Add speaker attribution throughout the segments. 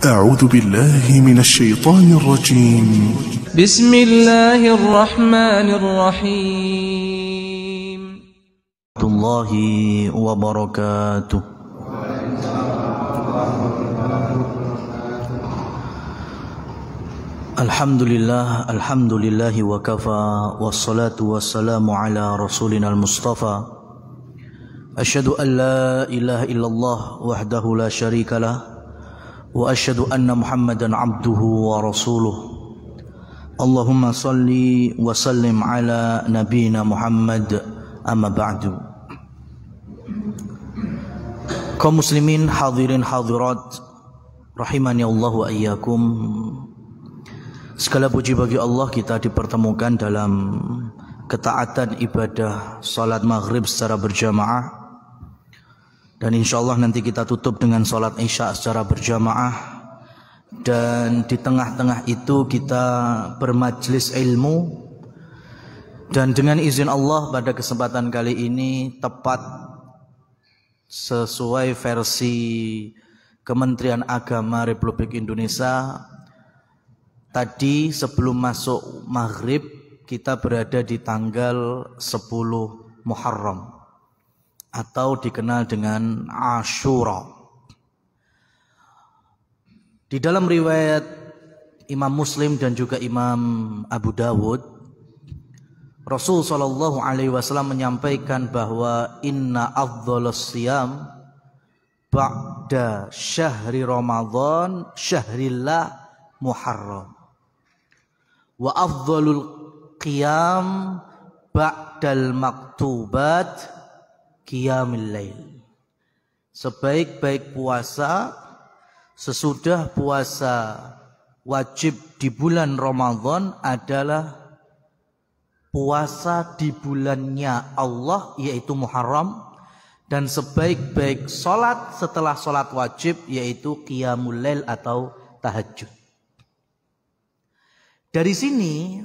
Speaker 1: أعوذ بالله من الشيطان الرجيم.
Speaker 2: بسم الله الرحمن الرحيم.
Speaker 3: ورحمة الله وبركاته. الحمد لله وكفى والصلاة والسلام على رسولنا المصطفى أشهد أن لا إله إلا الله وحده لا شريك له وأشهد أن محمدا عبده ورسوله اللهم صل وسلم على نبينا محمد أما بعد. Kaum muslimin hadirin hadirat rahimani Allah wa iyyakum. Segala puji bagi Allah, kita dipertemukan dalam ketaatan ibadah salat maghrib secara berjamaah, dan insyaallah nanti kita tutup dengan salat isya secara berjamaah, dan di tengah-tengah itu kita bermajlis ilmu. Dan dengan izin Allah pada kesempatan kali ini tepat sesuai versi Kementerian Agama Republik Indonesia, tadi sebelum masuk maghrib kita berada di tanggal 10 Muharram atau dikenal dengan Ashura. Di dalam riwayat Imam Muslim dan juga Imam Abu Dawud, Rasul sallallahu alaihi wasallam menyampaikan bahwa inna afdhalus siyam ba'da syahri Ramadan syahrillah Muharram wa afdhalul qiyam ba'dal maktubat qiyamul lail. Sebaik-baik puasa sesudah puasa wajib di bulan Ramadan adalah puasa di bulannya Allah, yaitu Muharram, dan sebaik-baik salat setelah salat wajib yaitu qiyamul lail atau tahajud. Dari sini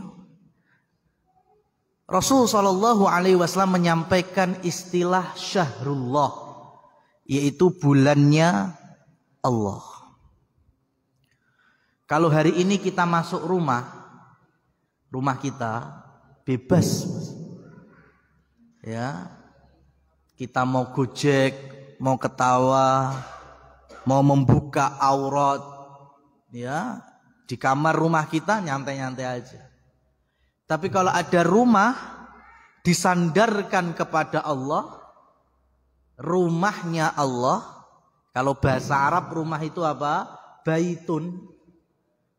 Speaker 3: Rasul sallallahu alaihi wasallam menyampaikan istilah syahrullah, yaitu bulannya Allah. Kalau hari ini kita masuk rumah kita bebas, ya, kita mau gojek, mau ketawa, mau membuka aurat, ya, di kamar rumah kita nyantai-nyantai aja. Tapi kalau ada rumah disandarkan kepada Allah, rumahnya Allah, kalau bahasa Arab rumah itu apa? Baitun.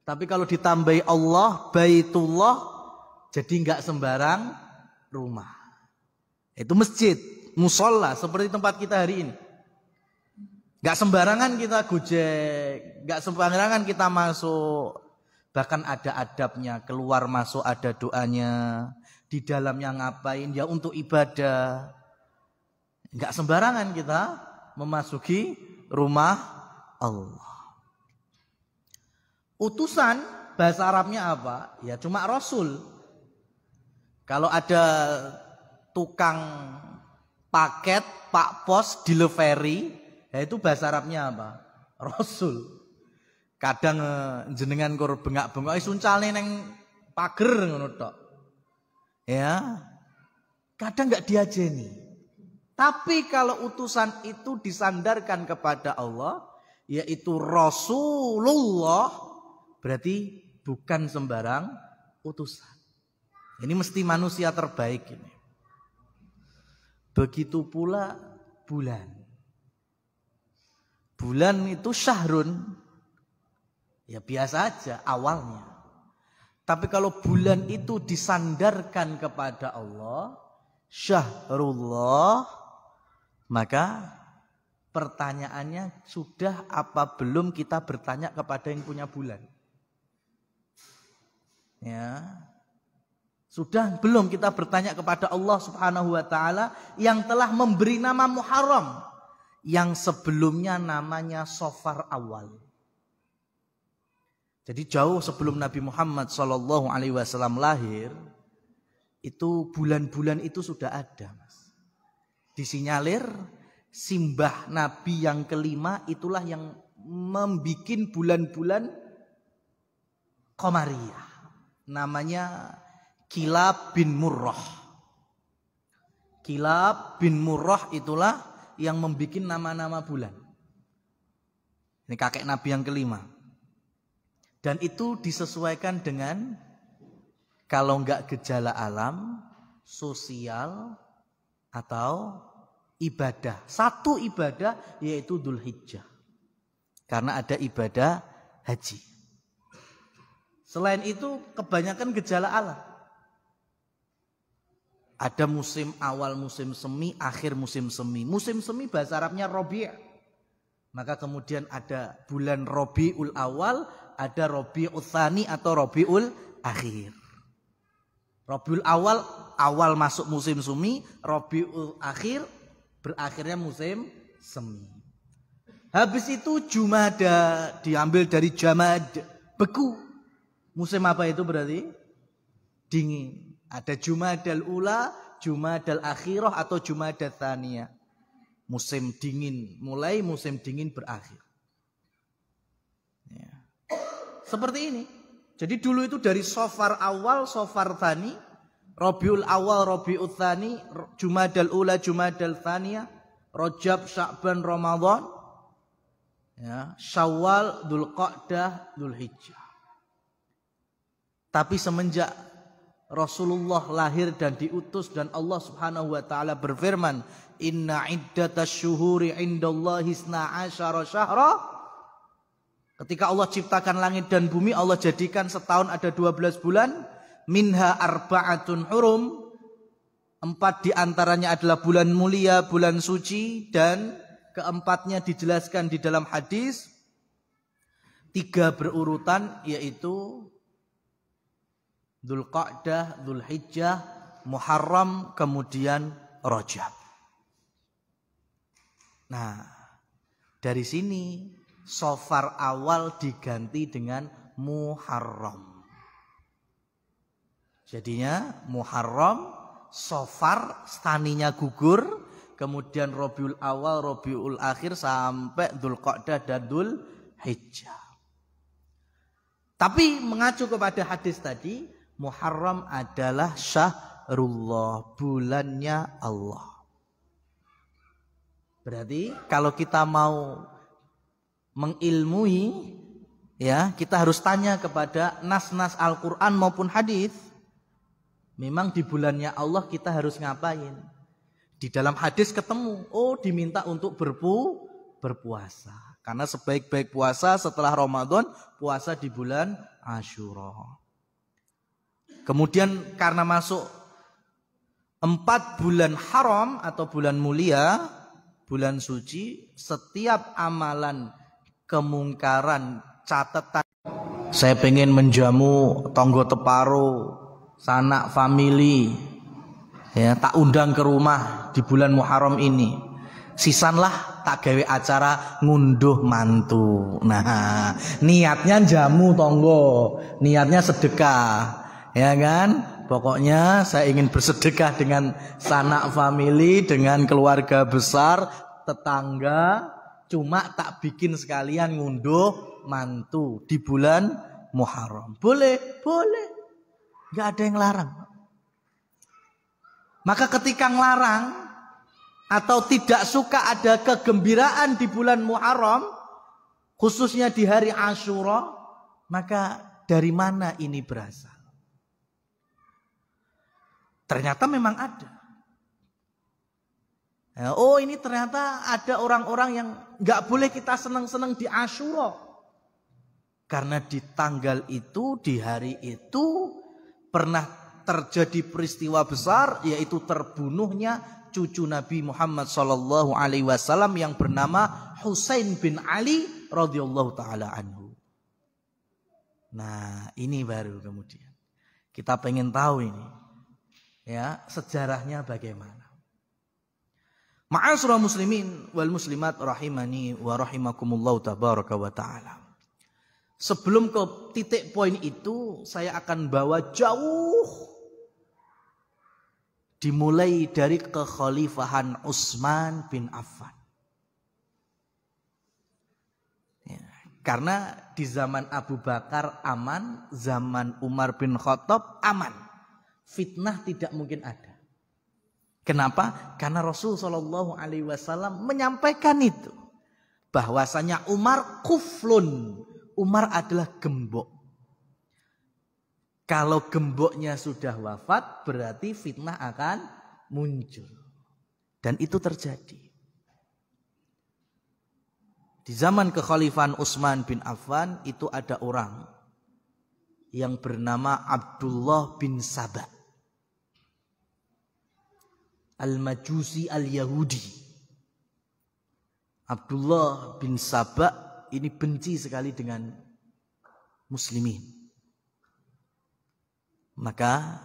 Speaker 3: Tapi kalau ditambahi Allah, baitullah, jadi enggak sembarang rumah. Itu masjid, musola seperti tempat kita hari ini. Enggak sembarangan kita gojek, enggak sembarangan kita masuk. Bahkan ada adabnya, keluar masuk ada doanya, di dalamnya ngapain ya untuk ibadah. Enggak sembarangan kita memasuki rumah Allah. Utusan bahasa Arabnya apa? Ya cuma Rasul. Kalau ada tukang paket, pak pos, delivery, ya itu bahasa Arabnya apa? Rasul. Kadang jenengan kur bengak-bengok suncalne neng pager ngono tok. Ya. Kadang enggak diajeni. Tapi kalau utusan itu disandarkan kepada Allah, yaitu Rasulullah, berarti bukan sembarang utusan. Ini mesti manusia terbaik ini. Begitu pula bulan. Bulan itu syahrun. Ya biasa aja awalnya. Tapi kalau bulan itu disandarkan kepada Allah, syahrullah, maka pertanyaannya sudah apa belum kita bertanya kepada yang punya bulan? Ya. Sudah belum kita bertanya kepada Allah Subhanahu wa taala yang telah memberi nama Muharram, yang sebelumnya namanya Safar awal. Jadi jauh sebelum Nabi Muhammad SAW lahir, itu bulan-bulan itu sudah ada, Mas. Disinyalir simbah Nabi yang kelima itulah yang membikin bulan-bulan qamariyah. Namanya Kilab bin Murrah. Kilab bin Murrah itulah yang membikin nama-nama bulan. Ini kakek Nabi yang kelima. Dan itu disesuaikan dengan kalau enggak gejala alam, sosial, atau ibadah. Satu ibadah yaitu Dzulhijjah. Karena ada ibadah haji. Selain itu kebanyakan gejala alam. Ada musim awal musim semi, akhir musim semi. Musim semi bahasa Arabnya Rabi'. Maka kemudian ada bulan Rabiul Awal, ada Rabiul Tsani atau Rabiul Akhir. Rabiul Awal, awal masuk musim semi, Rabiul Akhir, berakhirnya musim semi. Habis itu Jumada, diambil dari Jamad, beku. Musim apa itu berarti? Dingin. Ada Jumadal Ula, Jumadal Akhirah atau Jumadal Tsaniyah. Musim dingin mulai, musim dingin berakhir. Ya. Seperti ini. Jadi dulu itu dari Safar awal, Safar tsani, Rabiul awal, Rabiul tsani, Jumadal Ula, Jumadal Tsaniyah, Rajab, Sya'ban, Ramadan, ya, Syawal, Dzulqa'dah, Dzulhijjah. Tapi semenjak Rasulullah lahir dan diutus dan Allah Subhanahu wa taala berfirman, "Inna iddatasy syuhuri 'indallahi 12 syahra." Ketika Allah ciptakan langit dan bumi, Allah jadikan setahun ada 12 bulan, minha arba'atun hurum. 4 diantaranya adalah bulan mulia, bulan suci, dan keempatnya dijelaskan di dalam hadis. 3 berurutan yaitu Dzulqa'dah, Dzulhijjah, Muharram, kemudian Rajab. Nah, dari sini Safar awal diganti dengan Muharram. Jadinya Muharram, Safar, staninya gugur, kemudian Rabiul Awal, Rabiul Akhir sampai Dzulqa'dah dan Dzulhijjah. Tapi mengacu kepada hadis tadi, Muharram adalah syahrullah, bulannya Allah. Berarti kalau kita mau mengilmui, ya, kita harus tanya kepada nas-nas Al-Qur'an maupun hadis. Memang di bulannya Allah kita harus ngapain? Di dalam hadis ketemu, oh diminta untuk berpuasa. Karena sebaik-baik puasa setelah Ramadan, puasa di bulan Asyura. Kemudian karena masuk 4 bulan haram atau bulan mulia, bulan suci, setiap amalan kemungkaran, catatan. Saya pengen menjamu tonggo teparo, sanak family, ya, tak undang ke rumah di bulan Muharram ini. Sisanlah tak gawe acara ngunduh mantu. Nah, niatnya jamu tonggo, niatnya sedekah. Ya kan? Pokoknya saya ingin bersedekah dengan sanak family, dengan keluarga besar, tetangga, cuma tak bikin sekalian ngunduh mantu di bulan Muharram. Boleh, boleh. Enggak ada yang larang. Maka ketika ngelarang atau tidak suka ada kegembiraan di bulan Muharram, khususnya di hari Asyura, maka dari mana ini berasal? Ternyata memang ada. Oh, ini ternyata ada orang-orang yang nggak boleh kita senang-senang di Asyura. Karena di tanggal itu, di hari itu pernah terjadi peristiwa besar, yaitu terbunuhnya cucu Nabi Muhammad SAW yang bernama Husain bin Ali radhiyallahu taala anhu. Nah, ini baru kemudian kita pengen tahu ini, ya, sejarahnya bagaimana. Ma'asyiral muslimin wal muslimat rahimani wa rahimakumullah tabaraka wa taala. Sebelum ke titik poin itu, saya akan bawa jauh. Dimulai dari kekhalifahan Utsman bin Affan. Ya. Karena di zaman Abu Bakar aman, zaman Umar bin Khattab aman. Fitnah tidak mungkin ada. Kenapa? Karena Rasul SAW menyampaikan itu. Bahwasanya Umar kuflun. Umar adalah gembok. Kalau gemboknya sudah wafat, berarti fitnah akan muncul. Dan itu terjadi. Di zaman kekhalifahan Utsman bin Affan itu ada orang yang bernama Abdullah bin Saba. Al-Majusi Al-Yahudi. Abdullah bin Saba ini benci sekali dengan muslimin. Maka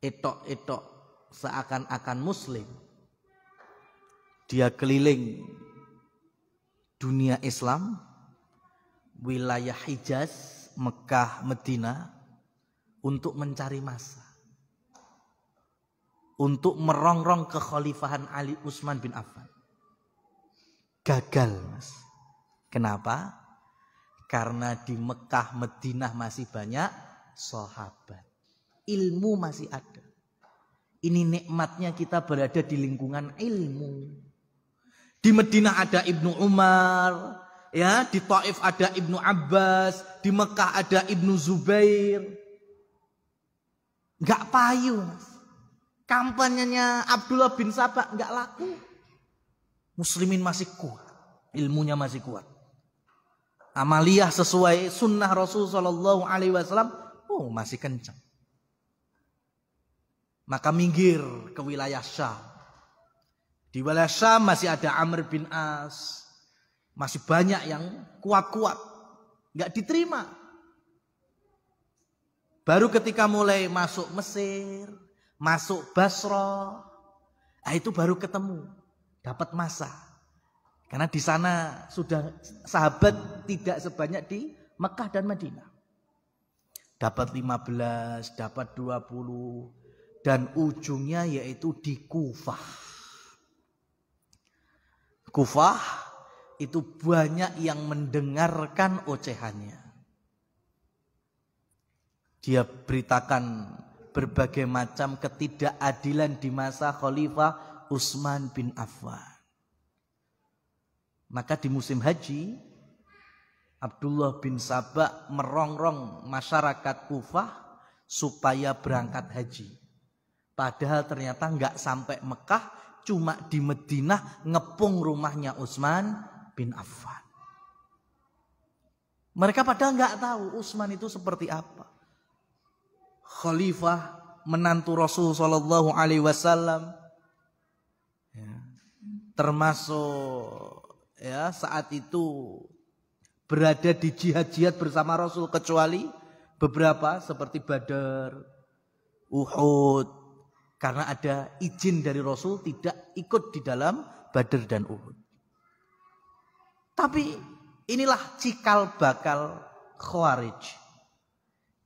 Speaker 3: etok-etok seakan-akan muslim. Dia keliling dunia Islam, wilayah Hijaz, Mekah, Medina, untuk mencari masa. Untuk merongrong kekhalifahan Ali Utsman bin Affan. Gagal, Mas. Kenapa? Karena di Mekah, Madinah masih banyak sahabat. Ilmu masih ada. Ini nikmatnya kita berada di lingkungan ilmu. Di Madinah ada Ibnu Umar, ya, di Taif ada Ibnu Abbas, di Mekah ada Ibnu Zubair. Enggak payu, Mas. Kampanyenya Abdullah bin Saba enggak laku. Muslimin masih kuat, ilmunya masih kuat. Amaliyah sesuai sunnah Rasul sallallahu alaihi wasallam, masih kencang. Maka minggir ke wilayah Syam. Di wilayah Syam masih ada Amr bin As. Masih banyak yang kuat-kuat. Enggak diterima. Baru ketika mulai masuk Mesir, masuk Basra, itu baru ketemu. Dapat masa. Karena di sana sudah sahabat tidak sebanyak di Mekah dan Madinah. Dapat 15, dapat 20. Dan ujungnya yaitu di Kufah. Kufah itu banyak yang mendengarkan ocehannya. Dia beritakan berbagai macam ketidakadilan di masa Khalifah Utsman bin Affan. Maka di musim haji, Abdullah bin Saba merongrong masyarakat Kufah supaya berangkat haji. Padahal ternyata enggak sampai Mekah, cuma di Madinah ngepung rumahnya Utsman bin Affan. Mereka padahal enggak tahu Utsman itu seperti apa. Khalifah menantu Rasul sallallahu alaihi wasallam. Termasuk saat itu berada di jihad-jihad bersama Rasul, kecuali beberapa seperti Badar, Uhud. Karena ada izin dari Rasul tidak ikut di dalam Badar dan Uhud. Tapi inilah cikal bakal Khawarij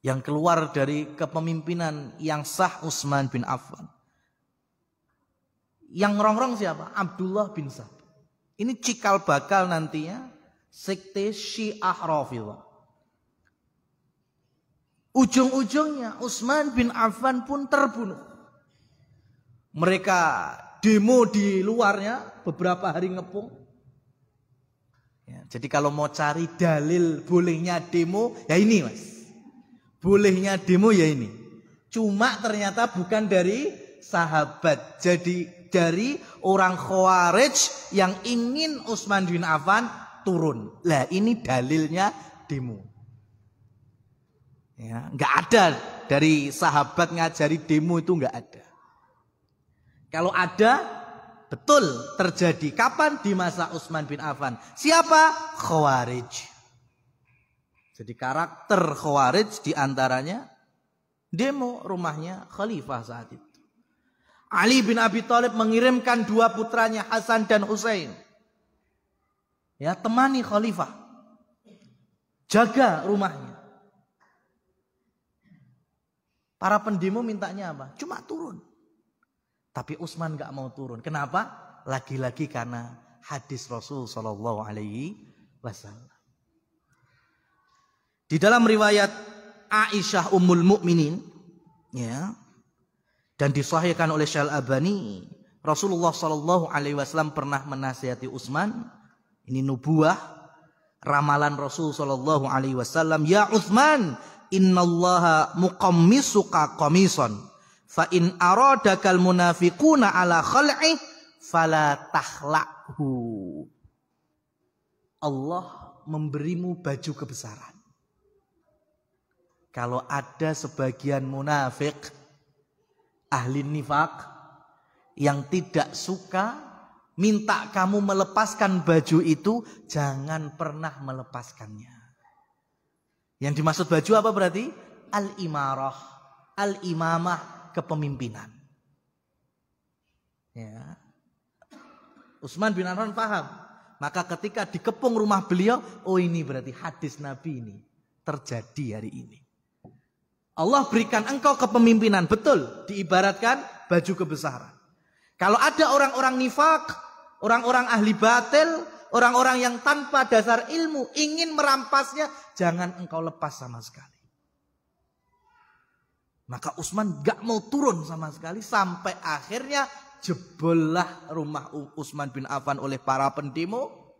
Speaker 3: yang keluar dari kepemimpinan yang sah Utsman bin Affan. Yang ngerongrong siapa? Abdullah bin Saba. Ini cikal bakal nantinya sekte Syiah Rafidhah. Ujung-ujungnya Utsman bin Affan pun terbunuh. Mereka demo di luarnya beberapa hari ngepung. Jadi kalau mau cari dalil bolehnya demo, ya ini, Mas. Bolehnya demo ya ini. Cuma ternyata bukan dari sahabat. Jadi dari orang Khawarij yang ingin Utsman bin Affan turun. Lah ini dalilnya demo. Enggak ada dari sahabat ngajari demo, itu enggak ada. Kalau ada, betul terjadi. Kapan? Di masa Utsman bin Affan. Siapa? Khawarij. Jadi karakter Khawarij diantaranya demo rumahnya Khalifah saat itu. Ali bin Abi Thalib mengirimkan 2 putranya Hasan dan Husain. Temani Khalifah. Jaga rumahnya. Para pendemo mintanya apa? Cuma turun. Tapi Utsman gak mau turun. Kenapa? Lagi-lagi karena hadis Rasul sallallahu alaihi wasallam. Di dalam riwayat Aisyah Ummul Mukminin, ya, dan disahihkan oleh Syekh Al-Albani, Rasulullah Shallallahu Alaihi Wasallam pernah menasihati Utsman. Ini nubuah, ramalan Rasul Shallallahu Alaihi Wasallam. Ya Utsman, innallaha muqammisuka qamisan, fa in aradakal munafiquna ala khal'i fala takhla'hu. Allah memberimu baju kebesaran. Kalau ada sebagian munafik, ahli nifak, yang tidak suka, minta kamu melepaskan baju itu, jangan pernah melepaskannya. Yang dimaksud baju apa berarti? Al-imarah, al-imamah, kepemimpinan. Ya. Utsman bin Affan paham. Maka ketika dikepung rumah beliau, oh ini berarti hadis Nabi ini terjadi hari ini. Allah berikan engkau kepemimpinan, betul, diibaratkan baju kebesaran. Kalau ada orang-orang nifak, orang-orang ahli batil, orang-orang yang tanpa dasar ilmu ingin merampasnya, jangan engkau lepas sama sekali. Maka Utsman gak mau turun sama sekali, sampai akhirnya jebollah rumah Utsman bin Affan oleh para pendemo.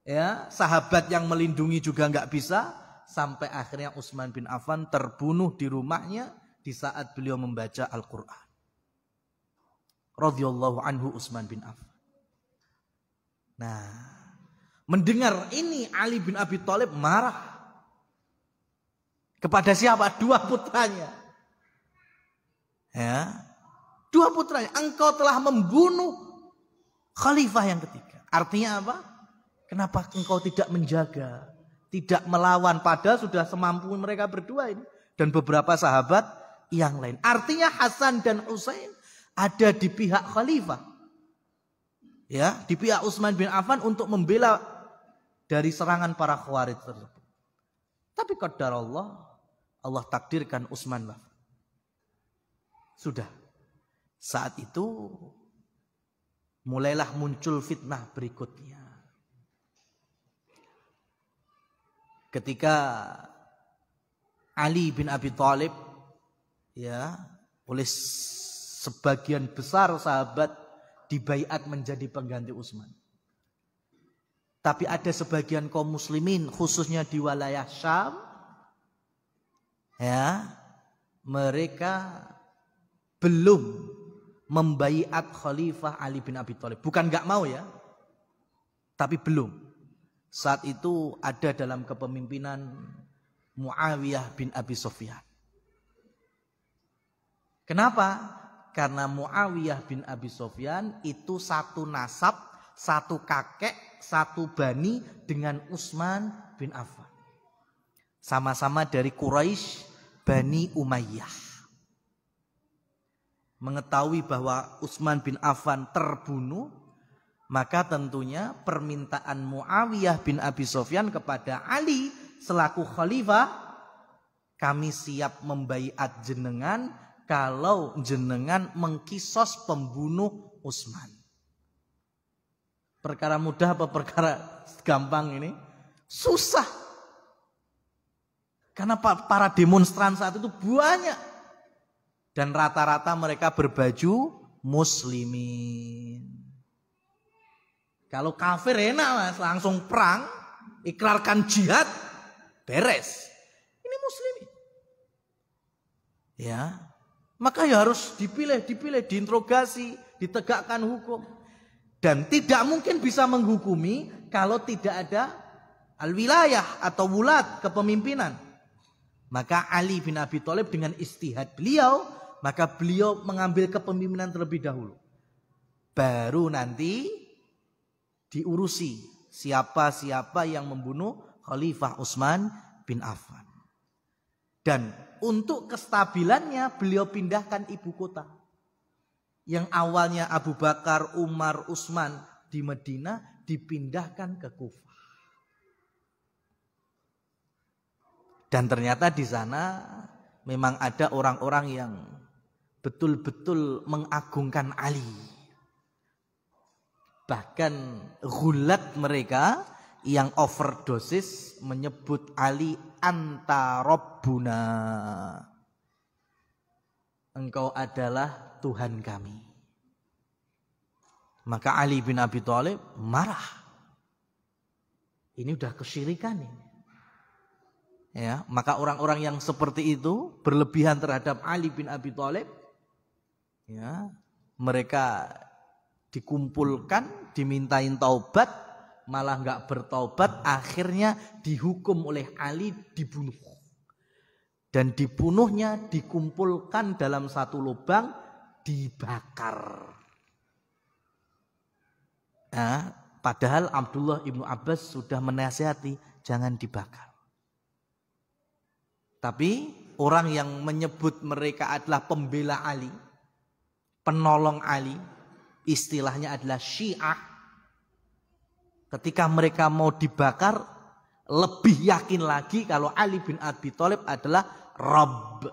Speaker 3: Ya, sahabat yang melindungi juga gak bisa. Sampai akhirnya Utsman bin Affan terbunuh di rumahnya di saat beliau membaca Al-Quran. Radhiyallahu anhu Utsman bin Affan. Nah, mendengar ini Ali bin Abi Thalib marah. Kepada siapa? Dua putranya. Ya, dua putranya. Engkau telah membunuh khalifah yang ketiga. Artinya apa? Kenapa engkau tidak menjaga? Tidak melawan, padahal sudah semampu mereka berdua ini. Dan beberapa sahabat yang lain. Artinya Hasan dan Husain ada di pihak khalifah. Ya, di pihak Utsman bin Affan untuk membela dari serangan para khawarij tersebut. Tapi qadar Allah takdirkan Utsman wafat. Sudah. Saat itu mulailah muncul fitnah berikutnya. Ketika Ali bin Abi Thalib, ya, oleh sebagian besar sahabat dibaiat menjadi pengganti Utsman. Tapi ada sebagian kaum muslimin khususnya di wilayah Syam, ya, mereka belum membaiat Khalifah Ali bin Abi Thalib. Bukan gak mau ya, tapi belum. Saat itu ada dalam kepemimpinan Muawiyah bin Abi Sufyan. Kenapa? Karena Muawiyah bin Abi Sufyan itu satu nasab, satu kakek, satu bani dengan Utsman bin Affan. Sama-sama dari Quraisy Bani Umayyah. Mengetahui bahwa Utsman bin Affan terbunuh, maka tentunya permintaan Muawiyah bin Abi Sufyan kepada Ali selaku khalifah, kami siap membaiat jenengan kalau jenengan mengkisos pembunuh Utsman. Perkara mudah apa perkara gampang ini? Susah. Karena para demonstran saat itu banyak. Dan rata-rata mereka berbaju muslimin. Kalau kafir enak mas, langsung perang, ikrarkan jihad, beres. Ini muslimin. Ya, maka ya harus dipilih, diinterogasi, ditegakkan hukum. Dan tidak mungkin bisa menghukumi kalau tidak ada al-wilayah atau wulat, kepemimpinan. Maka Ali bin Abi Thalib dengan istihad beliau, maka beliau mengambil kepemimpinan terlebih dahulu. Baru nanti diurusi siapa-siapa yang membunuh Khalifah Utsman bin Affan. Dan untuk kestabilannya beliau pindahkan ibu kota. Yang awalnya Abu Bakar, Umar, Utsman di Madinah dipindahkan ke Kufah. Dan ternyata di sana memang ada orang-orang yang betul-betul mengagungkan Ali. Bahkan ghulat mereka yang overdosis menyebut Ali anta Rabbuna. Engkau adalah Tuhan kami. Maka Ali bin Abi Thalib marah. Ini udah kesyirikan ini. Ya, maka orang-orang yang seperti itu berlebihan terhadap Ali bin Abi Thalib, ya, mereka dikumpulkan, dimintain taubat, malah nggak bertaubat, akhirnya dihukum oleh Ali dibunuh. Dan dibunuhnya dikumpulkan dalam satu lubang, dibakar. Nah, padahal Abdullah ibnu Abbas sudah menasihati jangan dibakar. Tapi orang yang menyebut mereka adalah pembela Ali, penolong Ali, istilahnya adalah Syiah. Ketika mereka mau dibakar, lebih yakin lagi kalau Ali bin Abi Thalib adalah Rabb.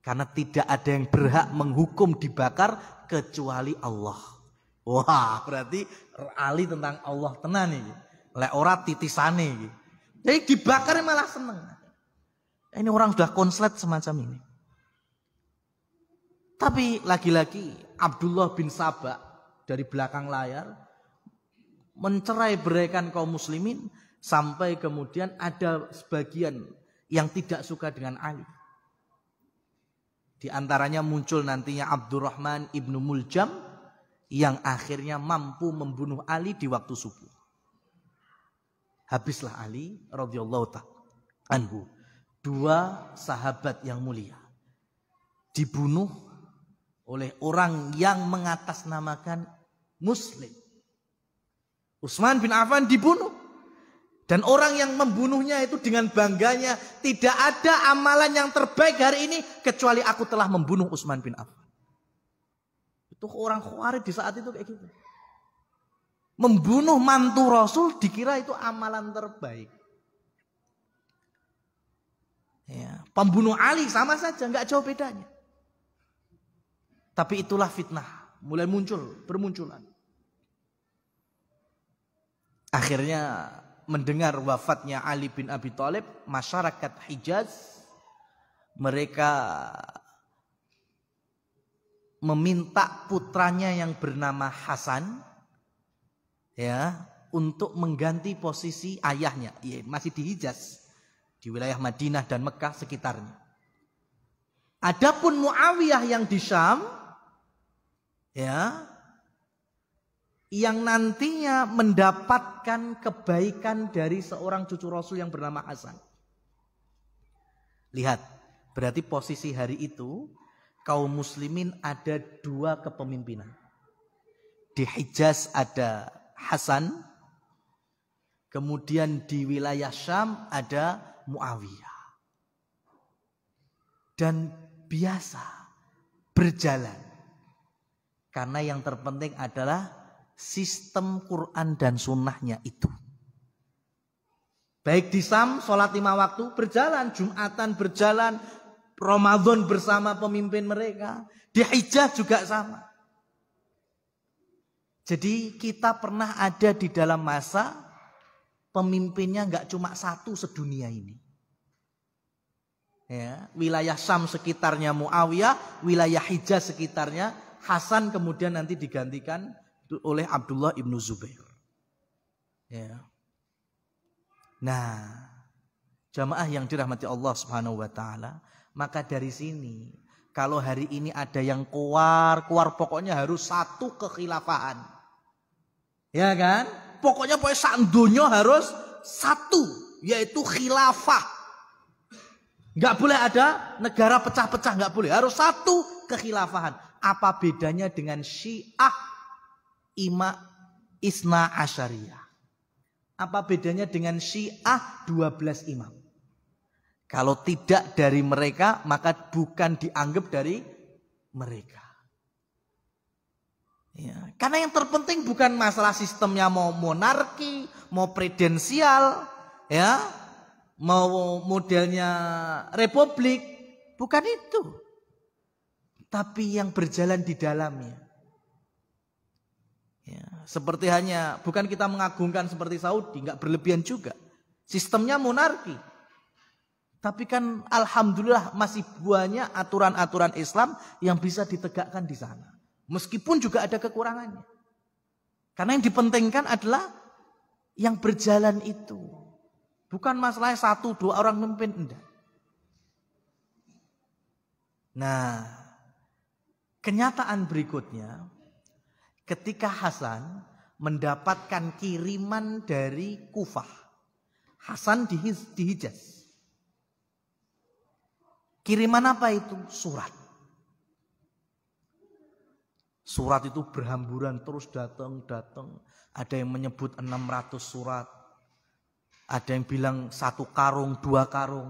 Speaker 3: Karena tidak ada yang berhak menghukum dibakar kecuali Allah. Wah, berarti Ali tentang Allah tenan iki. Lek ora titisane iki. Jadi dibakar malah seneng. Ini orang sudah konslet semacam ini. Tapi lagi-lagi Abdullah bin Sabah dari belakang layar mencerai beraikan kaum muslimin sampai kemudian ada sebagian yang tidak suka dengan Ali. Di antaranya muncul nantinya Abdurrahman ibnu Muljam yang akhirnya mampu membunuh Ali di waktu subuh. Habislah Ali radhiyallahu ta'ala anhu. Dua sahabat yang mulia dibunuh oleh orang yang mengatasnamakan Muslim. Utsman bin Affan dibunuh. Dan orang yang membunuhnya itu dengan bangganya, tidak ada amalan yang terbaik hari ini kecuali aku telah membunuh Utsman bin Affan. Itu orang Khawarij di saat itu kayak gitu. Membunuh mantu Rasul dikira itu amalan terbaik. Ya, pembunuh Ali sama saja, nggak jauh bedanya. Tapi itulah fitnah, mulai bermunculan. Akhirnya mendengar wafatnya Ali bin Abi Thalib, masyarakat Hijaz mereka meminta putranya yang bernama Hasan, ya, untuk mengganti posisi ayahnya. Iya, masih di Hijaz, di wilayah Madinah dan Mekah sekitarnya. Adapun Muawiyah yang di Syam, ya, yang nantinya mendapatkan kebaikan dari seorang cucu Rasul yang bernama Hasan. Lihat, berarti posisi hari itu kaum muslimin ada dua kepemimpinan. Di Hijaz ada Hasan, kemudian di wilayah Syam ada Muawiyah. Dan biasa berjalan. Karena yang terpenting adalah sistem Quran dan sunnahnya itu. Baik di Syam, sholat 5 waktu berjalan, Jumatan berjalan, Ramadan bersama pemimpin mereka. Di Hijaz juga sama. Jadi kita pernah ada di dalam masa pemimpinnya nggak cuma satu sedunia ini. Ya, wilayah Syam sekitarnya Muawiyah, wilayah Hijaz sekitarnya Hasan, kemudian nanti digantikan oleh Abdullah ibnu Zubair. Ya. Nah, jamaah yang dirahmati Allah Subhanahu wa taala, maka dari sini kalau hari ini ada yang keluar pokoknya harus satu kekhilafahan. Ya kan? Pokoknya sak donya harus satu, yaitu khilafah. Nggak boleh ada negara pecah-pecah, nggak boleh. Harus satu kekhilafahan. Apa bedanya dengan Syiah Isna Asyariyah? Apa bedanya dengan Syiah 12 imam? Kalau tidak dari mereka, maka bukan dianggap dari mereka. Ya, karena yang terpenting bukan masalah sistemnya mau monarki, mau presidensial, ya, mau modelnya republik, bukan itu. Tapi yang berjalan di dalamnya. Ya, seperti hanya bukan kita mengagungkan seperti Saudi, nggak berlebihan juga. Sistemnya monarki. Tapi kan alhamdulillah masih banyak aturan-aturan Islam yang bisa ditegakkan di sana. Meskipun juga ada kekurangannya. Karena yang dipentingkan adalah yang berjalan itu. Bukan masalah 1-2 orang memimpin, enggak. Nah, kenyataan berikutnya, ketika Hasan mendapatkan kiriman dari Kufah. Hasan di Hijaz. Kiriman apa itu? Surat. Surat itu berhamburan terus datang. Ada yang menyebut 600 surat. Ada yang bilang 1 karung, 2 karung.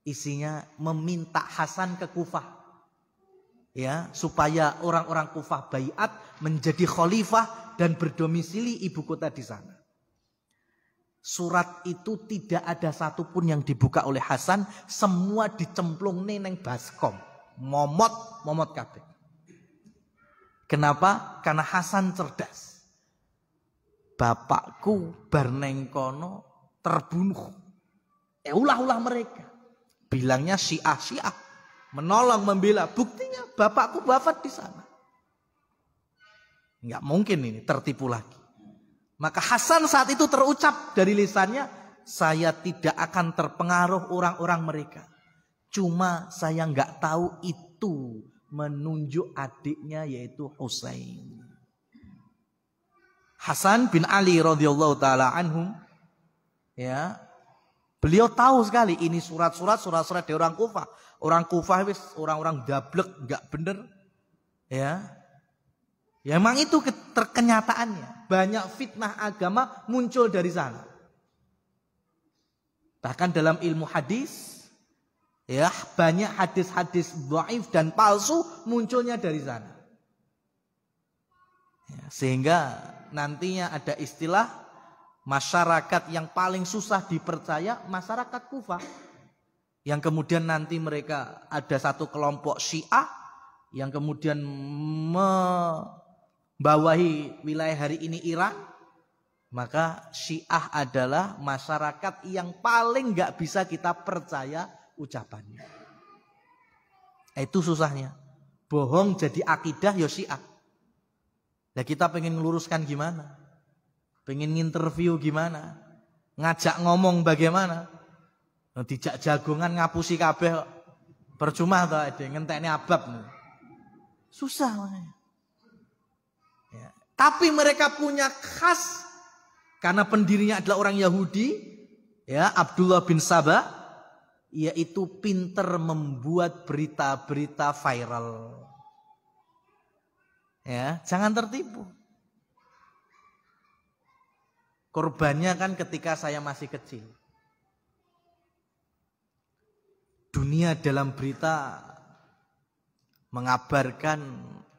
Speaker 3: Isinya meminta Hasan ke Kufah. Ya, supaya orang-orang Kufah baiat menjadi khalifah dan berdomisili ibu kota di sana. Surat itu tidak ada satupun yang dibuka oleh Hasan, semua dicemplung neng baskom, momot kabeh. Kenapa? Karena Hasan cerdas. Bapakku bar neng kono terbunuh. Ulah mereka. Bilangnya Syiah menolong membela. Buktinya bapakku wafat di sana. Enggak mungkin ini tertipu lagi. Maka Hasan saat itu terucap dari lisannya, saya tidak akan terpengaruh orang-orang mereka. Cuma saya nggak tahu itu menunjuk adiknya yaitu Husain. Hasan bin Ali radhiyallahu taala anhum, ya, beliau tahu sekali ini surat-surat dari orang Kufah. Orang Kufah wis orang-orang dablek, nggak bener, ya. Ya memang itu kenyataannya. Banyak fitnah agama muncul dari sana. Bahkan dalam ilmu hadis, ya banyak hadis-hadis dhaif dan palsu munculnya dari sana. Ya, sehingga nantinya ada istilah masyarakat yang paling susah dipercaya, masyarakat Kufah. Yang kemudian nanti mereka ada satu kelompok Syiah yang kemudian bawahi wilayah hari ini Iran, maka Syiah adalah masyarakat yang paling nggak bisa kita percaya ucapannya. Itu susahnya. Bohong jadi akidah ya Syiah. Nah kita pengen meluruskan gimana? Pengen nginterview gimana? Ngajak ngomong bagaimana? Dijak jagongan ngapusi kabeh percuma toh ada ngentekne abab. Susah makanya. Ya. Tapi mereka punya khas karena pendirinya adalah orang Yahudi, ya Abdullah bin Sabah, yaitu pinter membuat berita-berita viral. Ya, jangan tertipu. Korbannya kan ketika saya masih kecil. Dunia dalam berita mengabarkan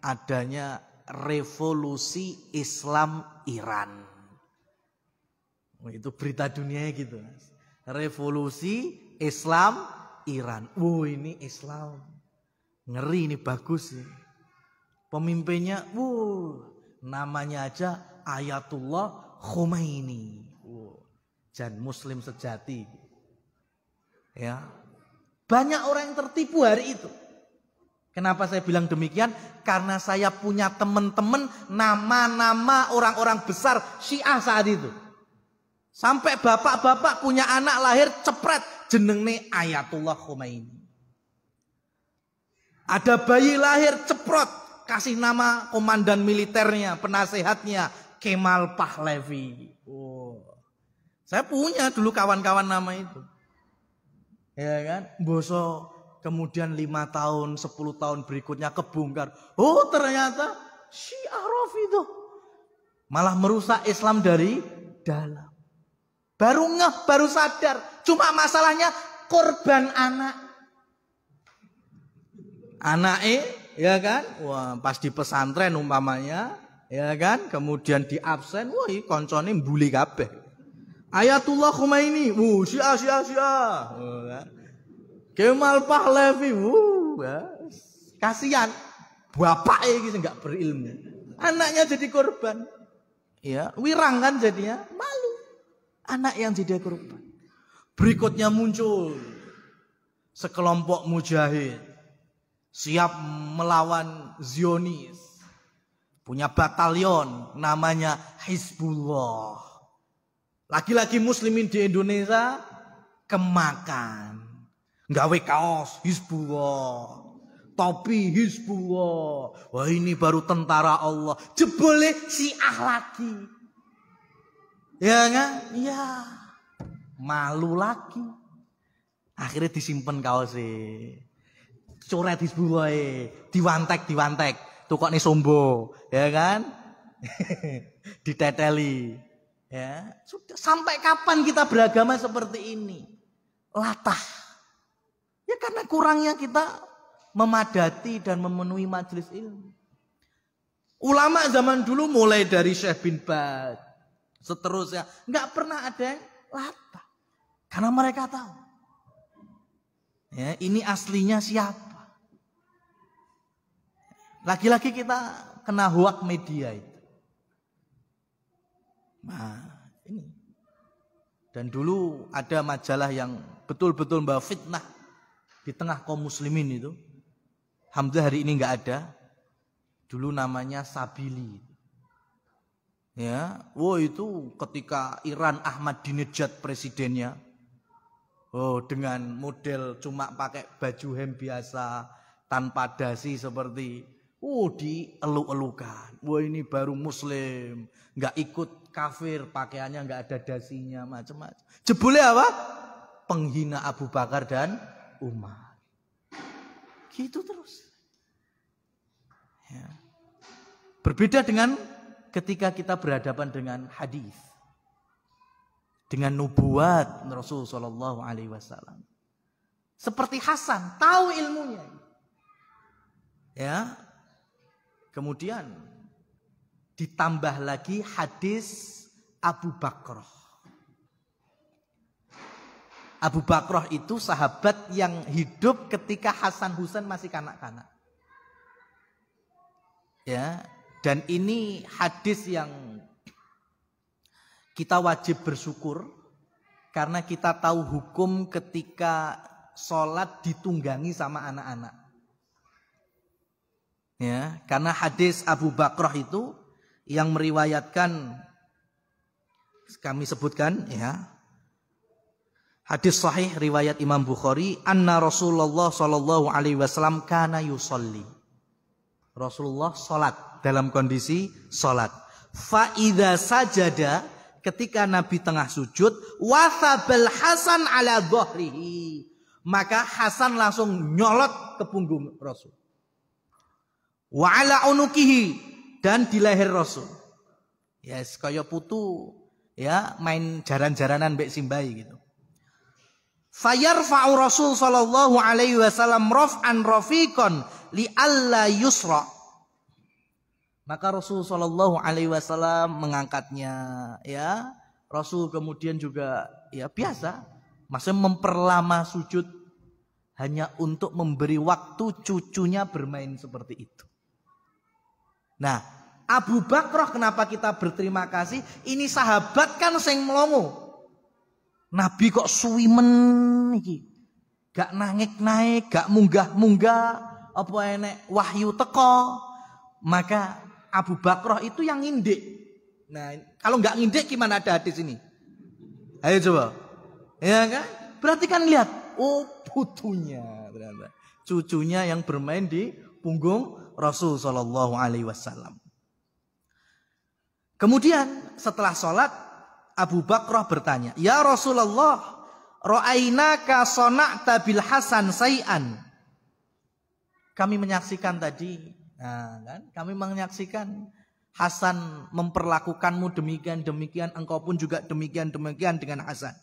Speaker 3: adanya revolusi Islam Iran. Itu berita dunianya gitu. Revolusi Islam Iran. Ini Islam. Ngeri ini bagus nih. Pemimpinnya, namanya aja Ayatullah Khomeini. Dan Muslim sejati. Ya. Banyak orang yang tertipu hari itu. Kenapa saya bilang demikian? Karena saya punya teman-teman nama-nama orang-orang besar Syiah saat itu. Sampai bapak-bapak punya anak lahir cepret jenenge Ayatullah Khomeini. Ada bayi lahir ceprot kasih nama komandan militernya, penasehatnya Kemal Pahlavi. Saya punya dulu kawan-kawan nama itu. Ya kan? Boso kemudian 5 tahun, 10 tahun berikutnya kebongkar. Ternyata Syiah Rafidhah. Malah merusak Islam dari dalam. Baru ngeh, baru sadar. Cuma masalahnya korban anak. Anaknya, ya kan? Wah, pas di pesantren umpamanya, ya kan? Kemudian di absen, koncone mbuli kabeh. Ayatullah Khomeini, Syiah. Kemal Pahlavi, kasihan. Bapaknya ini enggak berilmu. Anaknya jadi korban. Ya, wirang kan jadinya, malu. Anak yang jadi korban. Berikutnya muncul sekelompok mujahid siap melawan Zionis. Punya batalion namanya Hizbullah. Laki-laki muslimin di Indonesia kemakan. Nggawe kaos Hizbullah. Topi Hizbullah. Wah, ini baru tentara Allah. Jebole Syiah lagi. Ya kan? Iya. Malu lagi. Akhirnya disimpen kaosnya. Coret Hizbullah. Diwantek. Tukokne sombo. Ya kan? Diteteli. Ya. Sudah. Sampai kapan kita beragama seperti ini? Latah. Ya karena kurangnya kita memadati dan memenuhi majelis ilmu. Ulama zaman dulu mulai dari Syekh bin Baz, seterusnya nggak pernah ada yang latah, karena mereka tahu, ya ini aslinya siapa. Lagi-lagi kita kena hoak media itu. Nah ini, dan dulu ada majalah yang betul-betul membawa fitnah di tengah kaum muslimin itu. Alhamdulillah hari ini nggak ada. Dulu namanya Sabili. Ya, itu ketika Iran Ahmadinejad presidennya. Dengan model cuma pakai baju hem biasa tanpa dasi seperti dieluk-elukan. Ini baru muslim, nggak ikut kafir, pakaiannya nggak ada dasinya, macam-macam. Jebule apa? Penghina Abu Bakar dan Umar. Gitu terus. Ya. Berbeda dengan ketika kita berhadapan dengan hadis, dengan nubuat Rasul Shallallahu Alaihi Wasallam. Seperti Hasan, tahu ilmunya. Ya. Kemudian ditambah lagi hadis Abu Bakrah. Abu Bakrah itu sahabat yang hidup ketika Hasan Husain masih kanak-kanak. Ya, dan ini hadis yang kita wajib bersyukur karena kita tahu hukum ketika sholat ditunggangi sama anak-anak. Ya, karena hadis Abu Bakrah itu yang meriwayatkan kami sebutkan ya. Hadis sahih riwayat Imam Bukhari, anna Rasulullah sallallahu alaihi wasallam kana yusolli. Rasulullah salat dalam kondisi salat. Fa idza sajada, ketika Nabi tengah sujud, wasabal Hasan ala dhahrihi. Maka Hasan langsung nyolot ke punggung Rasul. Wa ala unukihi, dan di leher Rasul. Yes, kaya putu ya main jaran-jaranan mbek simbai gitu. Fayarfa'u Rasul sallallahu alaihi wasallam raf'an rafiqan li alla yusra. Maka Rasul sallallahu alaihi wasallam mengangkatnya ya. Rasul kemudian juga ya biasa masih memperlama sujud hanya untuk memberi waktu cucunya bermain seperti itu. Nah, Abu Bakrah kenapa kita berterima kasih? Ini sahabat kan sing melongo. Nabi kok suwimen iki. Gak naik-naik, gak munggah-munggah, apa enek wahyu teko. Maka Abu Bakrah itu yang ngindik. Nah, kalau gak ngindik gimana ada hadis ini? Ayo coba. Ya kan? Berarti kan lihat, putunya ternyata. Cucunya yang bermain di punggung Rasul sallallahu alaihi wasallam. Kemudian setelah sholat Abu Bakrah bertanya, "Ya Rasulullah, ra'ainaka sona'ta bil Hasan say'an." Kami menyaksikan tadi, kami menyaksikan Hasan memperlakukanmu demikian, engkau pun juga demikian dengan Hasan.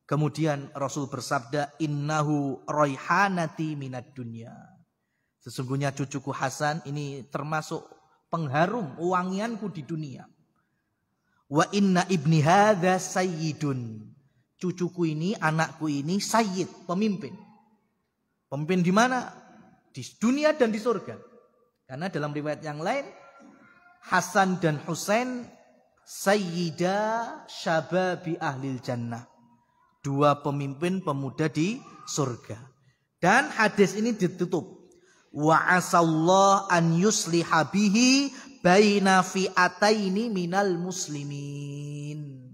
Speaker 3: Kemudian Rasul bersabda, "Innahu raihanati minad dunya." Sesungguhnya cucuku Hasan ini termasuk pengharum wangianku di dunia. Wa inna ibni hadza sayyidun. Cucuku ini, anakku ini sayyid, pemimpin. Pemimpin di mana? Di dunia dan di surga. Karena dalam riwayat yang lain Hasan dan Husain sayyida syababi ahlil jannah. 2 pemimpin pemuda di surga. Dan hadis ini ditutup. Wa asallahu an yusliha bihi baina fi'ataini minal muslimin.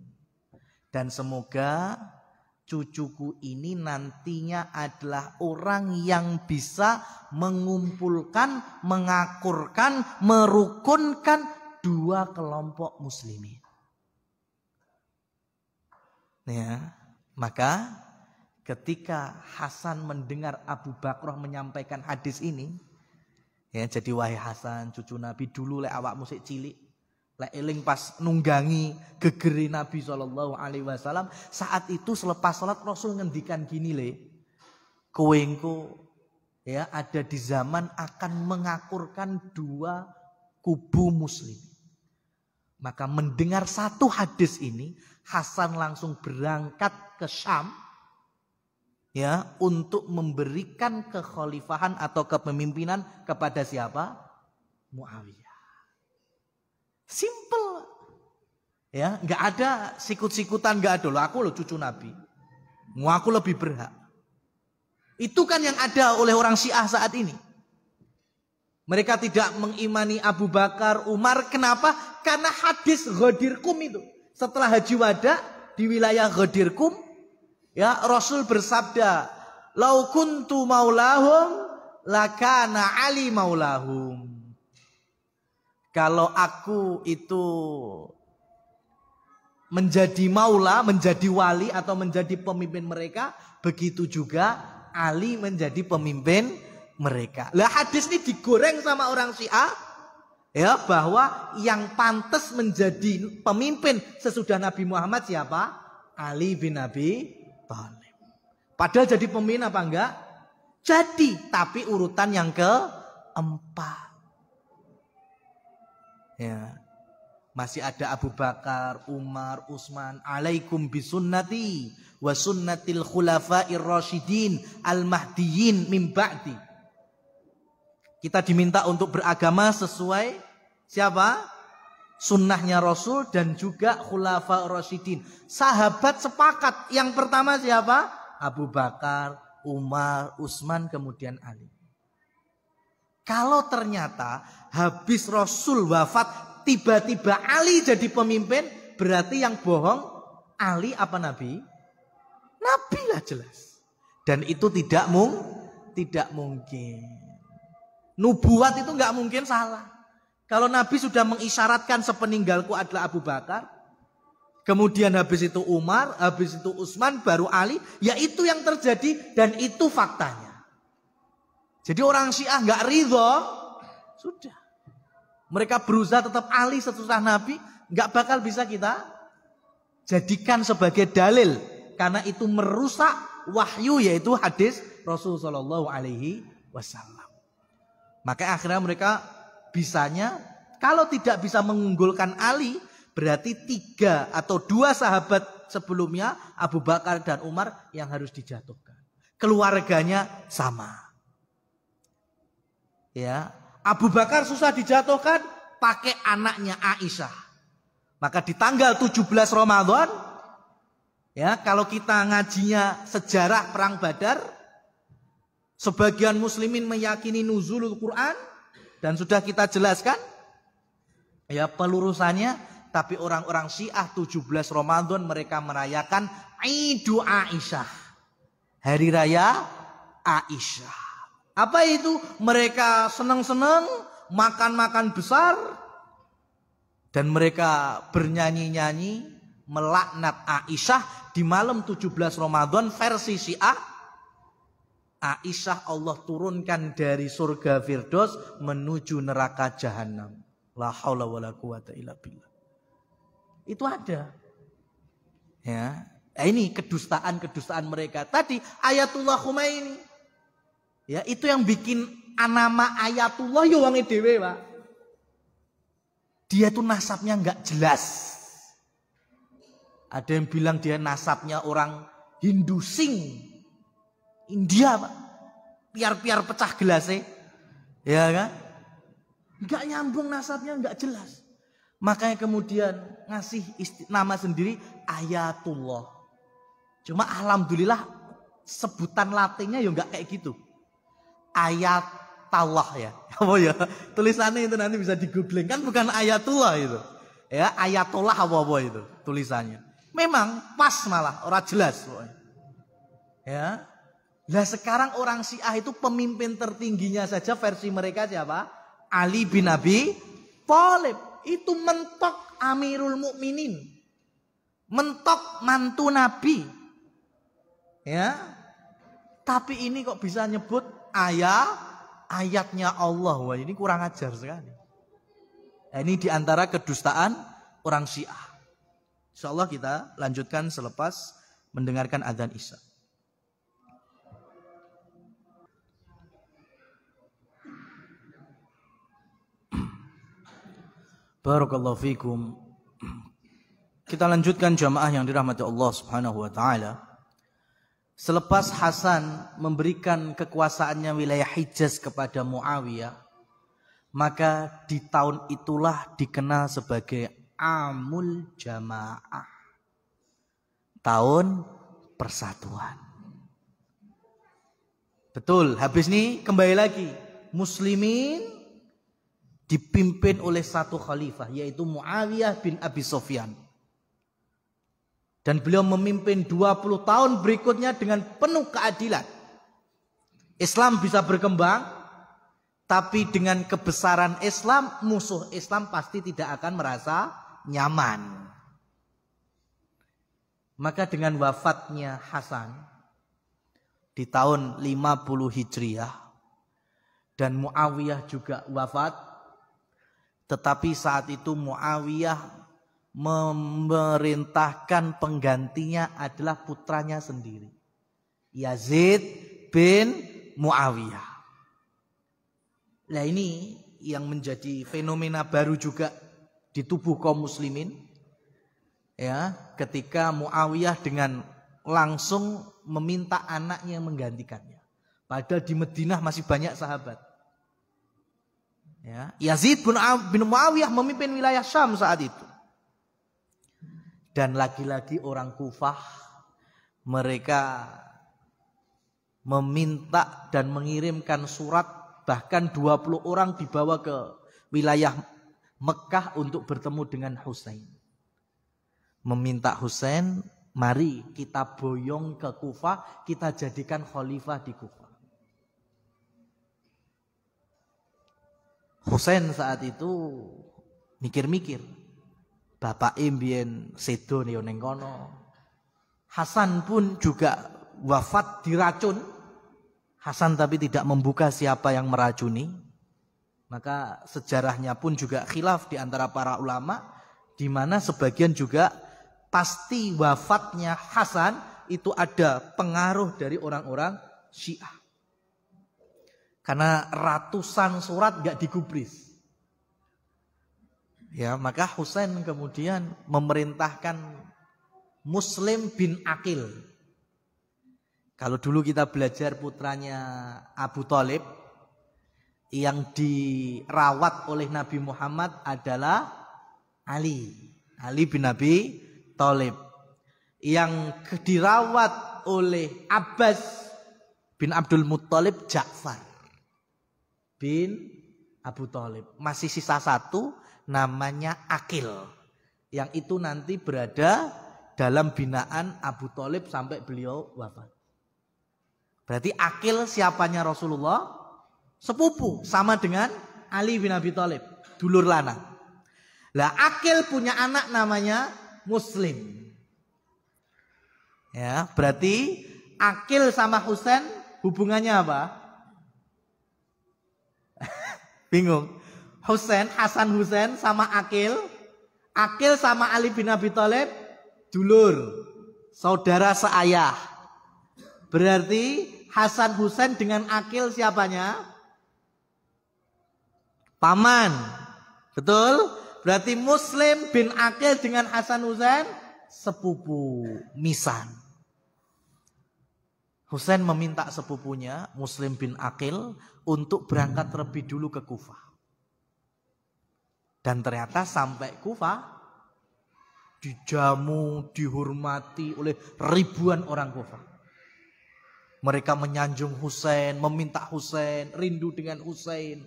Speaker 3: Dan semoga cucuku ini nantinya adalah orang yang bisa mengumpulkan, mengakurkan, merukunkan 2 kelompok muslimin. Ya, maka ketika Hasan mendengar Abu Bakrah menyampaikan hadis ini, ya jadi wahai Hasan, cucu Nabi dulu lek awakmu sik cilik, lek eling pas nunggangi gegeri Nabi SAW, saat itu selepas sholat Rasul ngendikan gini le, kowe engko ya ada di zaman akan mengakurkan 2 kubu muslim. Maka mendengar satu hadis ini, Hasan langsung berangkat ke Syam ya untuk memberikan kekhalifahan atau kepemimpinan kepada siapa? Muawiyah. Simple. Ya, enggak ada sikut-sikutan, enggak ada. Loh, aku loh cucu Nabi. Aku lebih berhak. Itu kan yang ada oleh orang Syiah saat ini. Mereka tidak mengimani Abu Bakar, Umar. Kenapa? Karena hadis Ghadir Qum itu. Setelah Haji Wada di wilayah Ghadir Qum, ya Rasul bersabda, "Lau kuntu maulahum lakana Ali maulahum." Kalau aku itu menjadi maula, menjadi wali atau menjadi pemimpin mereka, begitu juga Ali menjadi pemimpin mereka. Lah hadis ini digoreng sama orang Syiah ya bahwa yang pantas menjadi pemimpin sesudah Nabi Muhammad siapa? Ali bin Abi Thalib. Padahal jadi pemimpin apa enggak? Jadi, tapi urutan yang keempat. Ya. Masih ada Abu Bakar, Umar, Utsman, alaikum bisunnati wa sunnatil khulafa'ir rasyidin al-mahdiyyin min ba'di. Kita diminta untuk beragama sesuai siapa? Sunnahnya Rasul dan juga khulafa rasyidin. Sahabat sepakat. Yang pertama siapa? Abu Bakar, Umar, Utsman, kemudian Ali. Kalau ternyata habis Rasul wafat tiba-tiba Ali jadi pemimpin, berarti yang bohong Ali apa Nabi? Nabi lah jelas. Dan itu tidak mungkin. Nubuat itu nggak mungkin salah. Kalau Nabi sudah mengisyaratkan sepeninggalku adalah Abu Bakar, kemudian habis itu Umar, habis itu Utsman, baru Ali, ya itu yang terjadi dan itu faktanya. Jadi orang Syiah nggak ridho, sudah. Mereka berusaha tetap Ali setelah Nabi, nggak bakal bisa kita jadikan sebagai dalil karena itu merusak wahyu yaitu hadis Rasulullah SAW. Maka akhirnya mereka bisanya kalau tidak bisa mengunggulkan Ali, berarti 3 atau 2 sahabat sebelumnya Abu Bakar dan Umar yang harus dijatuhkan. Keluarganya sama. Ya, Abu Bakar susah dijatuhkan pakai anaknya Aisyah. Maka di tanggal 17 Ramadan, ya kalau kita ngajinya sejarah perang Badar, sebagian muslimin meyakini nuzulul Quran dan sudah kita jelaskan ya pelurusannya, tapi orang-orang Syiah 17 Ramadan mereka merayakan Idu Aisyah. Hari raya Aisyah. Apa itu? Mereka senang-senang, makan-makan besar dan mereka bernyanyi-nyanyi melaknat Aisyah di malam 17 Ramadan versi Syiah. Aisyah Allah turunkan dari surga Firdaus menuju neraka Jahanam. La haula wala quwata illa billah. Itu ada. Ya. Nah, ini kedustaan mereka. Tadi Ayatullah Khomeini. Ya, itu yang bikin nama Ayatullah ya wong dhewe, Pak. Dia tuh nasabnya enggak jelas. Ada yang bilang dia nasabnya orang Hindu Sing. India, Pak. Piar-piar pecah gelasnya. Ya kan? Enggak nyambung nasabnya, enggak jelas. Makanya kemudian ngasih nama sendiri Ayatullah. Cuma alhamdulillah sebutan latinnya ya enggak kayak gitu. Ayatallah ya. Apa ya? Tulisannya itu nanti bisa di-googling. Kan bukan Ayatullah itu. Ya, Ayatullah apa-apa itu tulisannya. Memang pas malah, orang jelas pokoknya. Ya. Lah sekarang orang Syiah itu pemimpin tertingginya saja versi mereka siapa? Ali bin Abi Thalib. Itu mentok Amirul Mukminin. Mentok mantu Nabi. Ya. Tapi ini kok bisa nyebut ayatnya Allah. Wah, ini kurang ajar sekali. Nah, ini diantara kedustaan orang Syiah. InsyaAllah kita lanjutkan selepas mendengarkan adzan Isya. Barakallahu fikum. Kita lanjutkan jamaah yang dirahmati Allah Subhanahu wa taala. Selepas Hasan memberikan kekuasaannya wilayah Hijaz kepada Muawiyah, maka di tahun itulah dikenal sebagai Amul Jamaah. Tahun persatuan. Betul, habis ini kembali lagi. Muslimin dipimpin oleh satu khalifah, yaitu Muawiyah bin Abi Sufyan. Dan beliau memimpin 20 tahun berikutnya dengan penuh keadilan. Islam bisa berkembang, tapi dengan kebesaran Islam, musuh Islam pasti tidak akan merasa nyaman. Maka dengan wafatnya Hasan di tahun 50 Hijriah dan Muawiyah juga wafat, tetapi saat itu Muawiyah memerintahkan penggantinya adalah putranya sendiri, Yazid bin Muawiyah. Nah, ini yang menjadi fenomena baru juga di tubuh kaum muslimin. Ya, ketika Muawiyah dengan langsung meminta anaknya menggantikannya. Padahal di Madinah masih banyak sahabat. Ya, Yazid bin Muawiyah memimpin wilayah Syam saat itu. Dan lagi-lagi orang Kufah, mereka meminta dan mengirimkan surat, bahkan 20 orang dibawa ke wilayah Mekah untuk bertemu dengan Husain. Meminta Husain, mari kita boyong ke Kufah, kita jadikan khalifah di Kufah. Husain saat itu mikir-mikir, bapak mbien sedo ning kono. Hasan pun juga wafat diracun. Hasan tapi tidak membuka siapa yang meracuni. Maka sejarahnya pun juga khilaf di antara para ulama, di mana sebagian juga pasti wafatnya Hasan itu ada pengaruh dari orang-orang Syiah. Karena ratusan surat gak digubris. Ya, maka Husain kemudian memerintahkan Muslim bin Aqil. Kalau dulu kita belajar putranya Abu Thalib, yang dirawat oleh Nabi Muhammad adalah Ali bin Abi Thalib. Yang dirawat oleh Abbas bin Abdul Muttalib, Ja'far bin Abu Thalib. Masih sisa satu, namanya Aqil, yang itu nanti berada dalam binaan Abu Thalib sampai beliau wafat. Berarti Aqil siapanya Rasulullah? Sepupu, sama dengan Ali bin Abi Thalib, dulur lanang. Lah Aqil punya anak namanya Muslim. Ya, berarti Aqil sama Husain hubungannya apa? Bingung. Hasan Husain sama Aqil. Aqil sama Ali bin Abi Thalib dulur, saudara seayah. Berarti Hasan Husain dengan Aqil siapanya? Paman. Betul? Berarti Muslim bin Aqil dengan Hasan Husain sepupu misan. Husain meminta sepupunya Muslim bin Aqil untuk berangkat terlebih dulu ke Kufah. Dan ternyata sampai Kufah dijamu, dihormati oleh ribuan orang Kufah. Mereka menyanjung Husain, meminta Husain, rindu dengan Husain.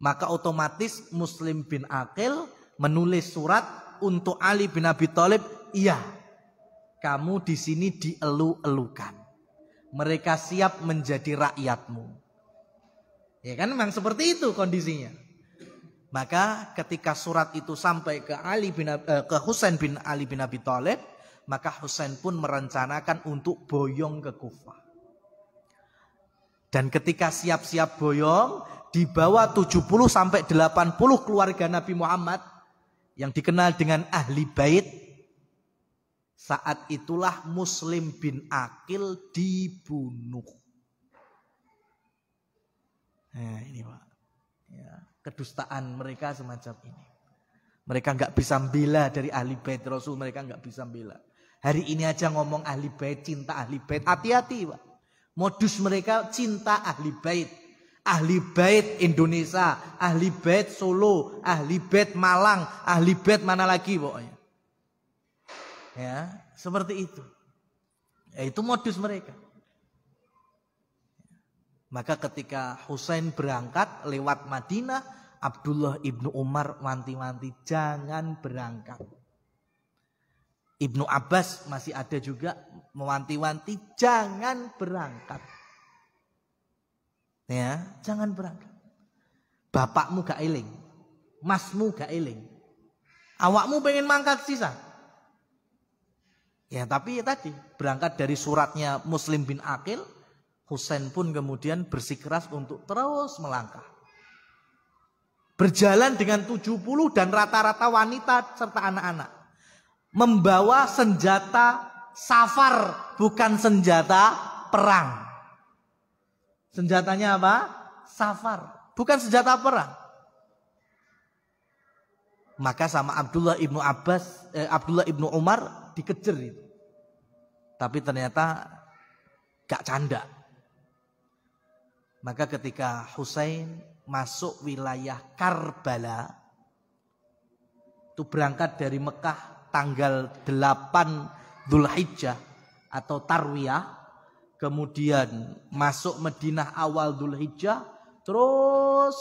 Speaker 3: Maka otomatis Muslim bin Aqil menulis surat untuk Ali bin Abi Thalib, iya, kamu di sini dielu-elukan. Mereka siap menjadi rakyatmu. Ya kan memang seperti itu kondisinya. Maka ketika surat itu sampai ke Husain bin Ali bin Abi Thalib, maka Husain pun merencanakan untuk boyong ke Kufah. Dan ketika siap-siap boyong, dibawa 70 sampai 80 keluarga Nabi Muhammad yang dikenal dengan Ahli Bait. Saat itulah Muslim bin Aqil dibunuh. Nah, ini Pak. Ya, kedustaan mereka semacam ini. Mereka nggak bisa bela dari Ahli Bait Rasul, mereka nggak bisa bela. Hari ini aja ngomong Ahli Bait, cinta Ahli Bait, hati-hati Pak. Modus mereka cinta Ahli Bait. Ahli Bait Indonesia, Ahli Bait Solo, Ahli Bait Malang, Ahli Bait mana lagi pokoknya. Ya, seperti itu. Ya, itu modus mereka. Maka ketika Husain berangkat lewat Madinah, Abdullah ibnu Umar wanti-wanti jangan berangkat. Ibnu Abbas masih ada juga mewanti-wanti jangan berangkat. Ya, jangan berangkat. Bapakmu gak eling, masmu gak eling, awakmu pengen mangkat sisa. Ya tapi ya tadi berangkat dari suratnya Muslim bin Aqil, Husain pun kemudian bersikeras untuk terus melangkah. Berjalan dengan 70 dan rata-rata wanita serta anak-anak. Membawa senjata safar, bukan senjata perang. Senjatanya apa? Safar, bukan senjata perang. Maka sama Abdullah ibnu Umar dikejar itu. Tapi ternyata gak canda. Maka ketika Husain masuk wilayah Karbala, itu berangkat dari Mekah tanggal 8 Dzulhijjah atau Tarwiyah, kemudian masuk Madinah awal Dzulhijjah, terus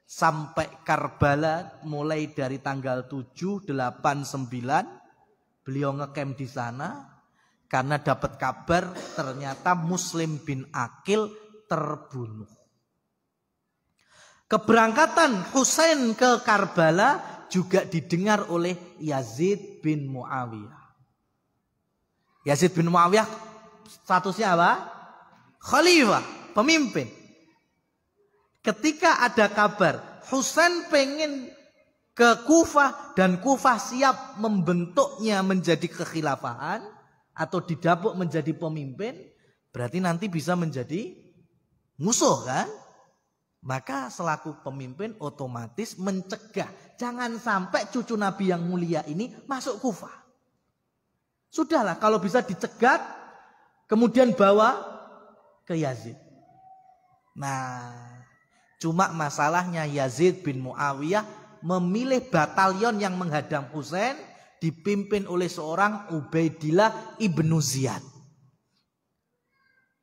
Speaker 3: sampai Karbala mulai dari tanggal 7, 8, 9 beliau ngecamp di sana karena dapat kabar ternyata Muslim bin Aqil terbunuh. Keberangkatan Husain ke Karbala juga didengar oleh Yazid bin Muawiyah. Yazid bin Muawiyah statusnya apa? Khalifah, pemimpin. Ketika ada kabar Husain pengen ke Kufah dan Kufah siap membentuknya menjadi kekhilafahan atau didapuk menjadi pemimpin, berarti nanti bisa menjadi musuh kan? Maka selaku pemimpin otomatis mencegah jangan sampai cucu Nabi yang mulia ini masuk Kufah. Sudahlah kalau bisa dicegat kemudian bawa ke Yazid. Nah, cuma masalahnya Yazid bin Muawiyah memilih batalion yang menghadang Husain dipimpin oleh seorang Ubaidillah ibnu Ziyad.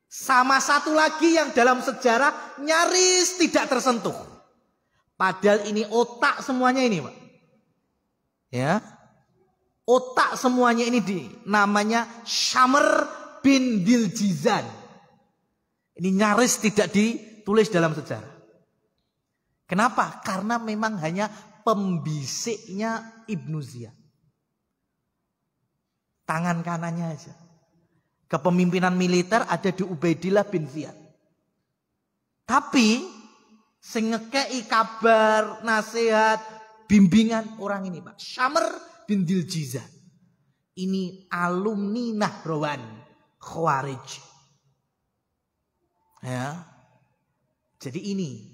Speaker 3: Sama satu lagi yang dalam sejarah nyaris tidak tersentuh. Padahal ini otak semuanya ini, Pak. Ya. Otak semuanya ini namanya Syamr bin Diljizan. Ini nyaris tidak ditulis dalam sejarah. Kenapa? Karena memang hanya pembisiknya Ibnu Ziyad. Tangan kanannya aja. Kepemimpinan militer ada di Ubaidillah bin Ziyad. Tapi sing ngekei kabar, nasihat, bimbingan orang ini Pak. Syamr bin Diljizan. Ini alumni Nahrawan Khawarij. Ya. Jadi ini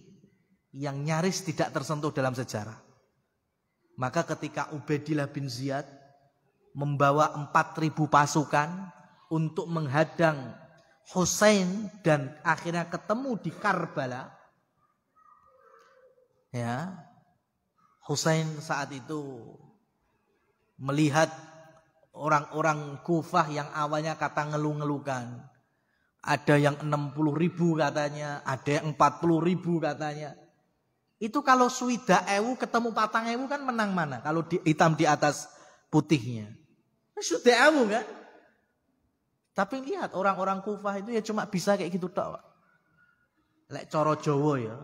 Speaker 3: yang nyaris tidak tersentuh dalam sejarah. Maka ketika Ubaidillah bin Ziyad membawa 4.000 pasukan untuk menghadang Husain dan akhirnya ketemu di Karbala. Ya. Husain saat itu melihat orang-orang Kufah yang awalnya kata ngeluh-ngeluhkan. Ada yang 60.000 katanya, ada yang 40.000 katanya. Itu kalau suida ewu ketemu patang ewu kan menang mana? Kalau hitam di atas putihnya. Sudah ewu kan? Tapi lihat orang-orang Kufah itu ya cuma bisa kayak gitu tok. Lek coro Jawa ya.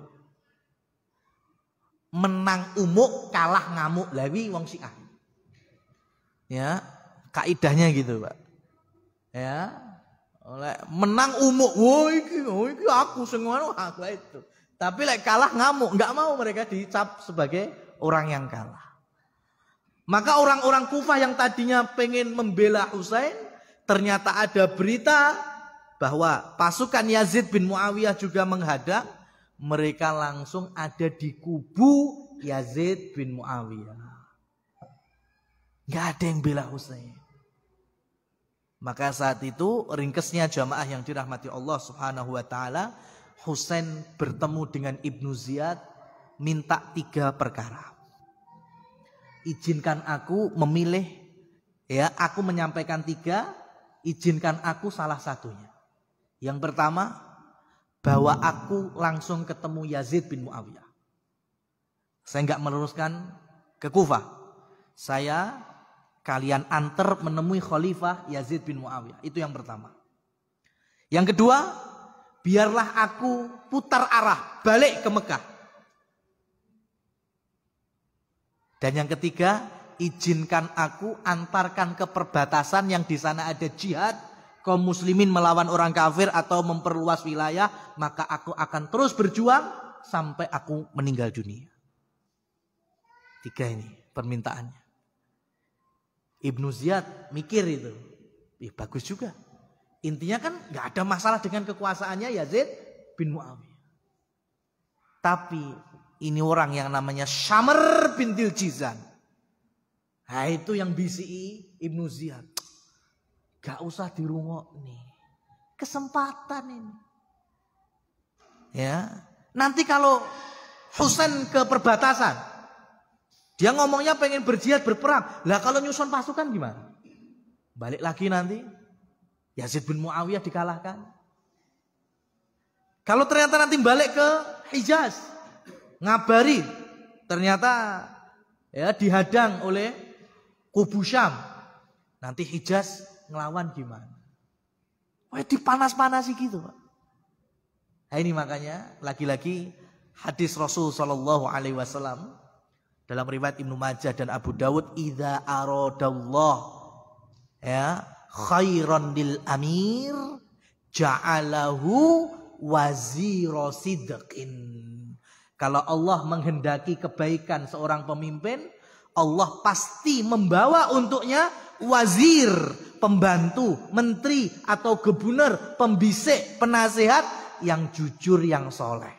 Speaker 3: Menang umuk, kalah ngamuk. Lawi wong Syiah. Ya, kaidahnya gitu, Pak. Ya. Menang umuk, iki aku sing ngono aku itu. Tapi lek kalah ngamuk, enggak mau mereka dicap sebagai orang yang kalah. Maka orang-orang Kufah yang tadinya pengen membela Husain, ternyata ada berita bahwa pasukan Yazid bin Muawiyah juga menghadang. Mereka langsung ada di kubu Yazid bin Muawiyah. Gak ada yang bela Husain. Maka saat itu ringkesnya jamaah yang dirahmati Allah Subhanahu wa taala, Husain bertemu dengan Ibnu Ziyad minta 3 perkara. Izinkan aku memilih, ya, aku menyampaikan 3, izinkan aku salah satunya. Yang pertama, bahwa aku langsung ketemu Yazid bin Muawiyah. Saya enggak meneruskan ke Kufah. Saya kalian antar menemui Khalifah Yazid bin Muawiyah. Itu yang pertama. Yang kedua, biarlah aku putar arah balik ke Mekah. Dan yang ketiga, izinkan aku antarkan ke perbatasan yang di sana ada jihad, kaum muslimin melawan orang kafir atau memperluas wilayah, maka aku akan terus berjuang sampai aku meninggal dunia. 3 ini permintaannya. Ibnu Ziyad mikir itu. Bagus juga. Intinya kan gak ada masalah dengan kekuasaannya Yazid bin Muawiyah. Tapi ini orang yang namanya Syamr bin Diljizan. Nah itu yang bisi Ibnu Ziyad. Gak usah dirungok nih. Kesempatan ini. Ya. Nanti kalau Husain ke perbatasan, dia ngomongnya pengen berjihad berperang. Lah kalau nyusun pasukan gimana? Balik lagi nanti Yazid bin Muawiyah dikalahkan. Kalau ternyata nanti balik ke Hijaz, ngabari ternyata ya dihadang oleh kubu Syam. Nanti Hijaz ngelawan gimana? Wah, dipanas-panasi gitu, Pak. Nah, ini makanya lagi-lagi hadis Rasul sallallahu alaihi wasallam dalam riwayat Ibnu Majah dan Abu Dawud, idza aradallah ya khairan lil amir ja'alahu wazira sidqin. Kalau Allah menghendaki kebaikan seorang pemimpin, Allah pasti membawa untuknya wazir, pembantu, menteri atau gubernur, pembisik, penasehat yang jujur, yang soleh.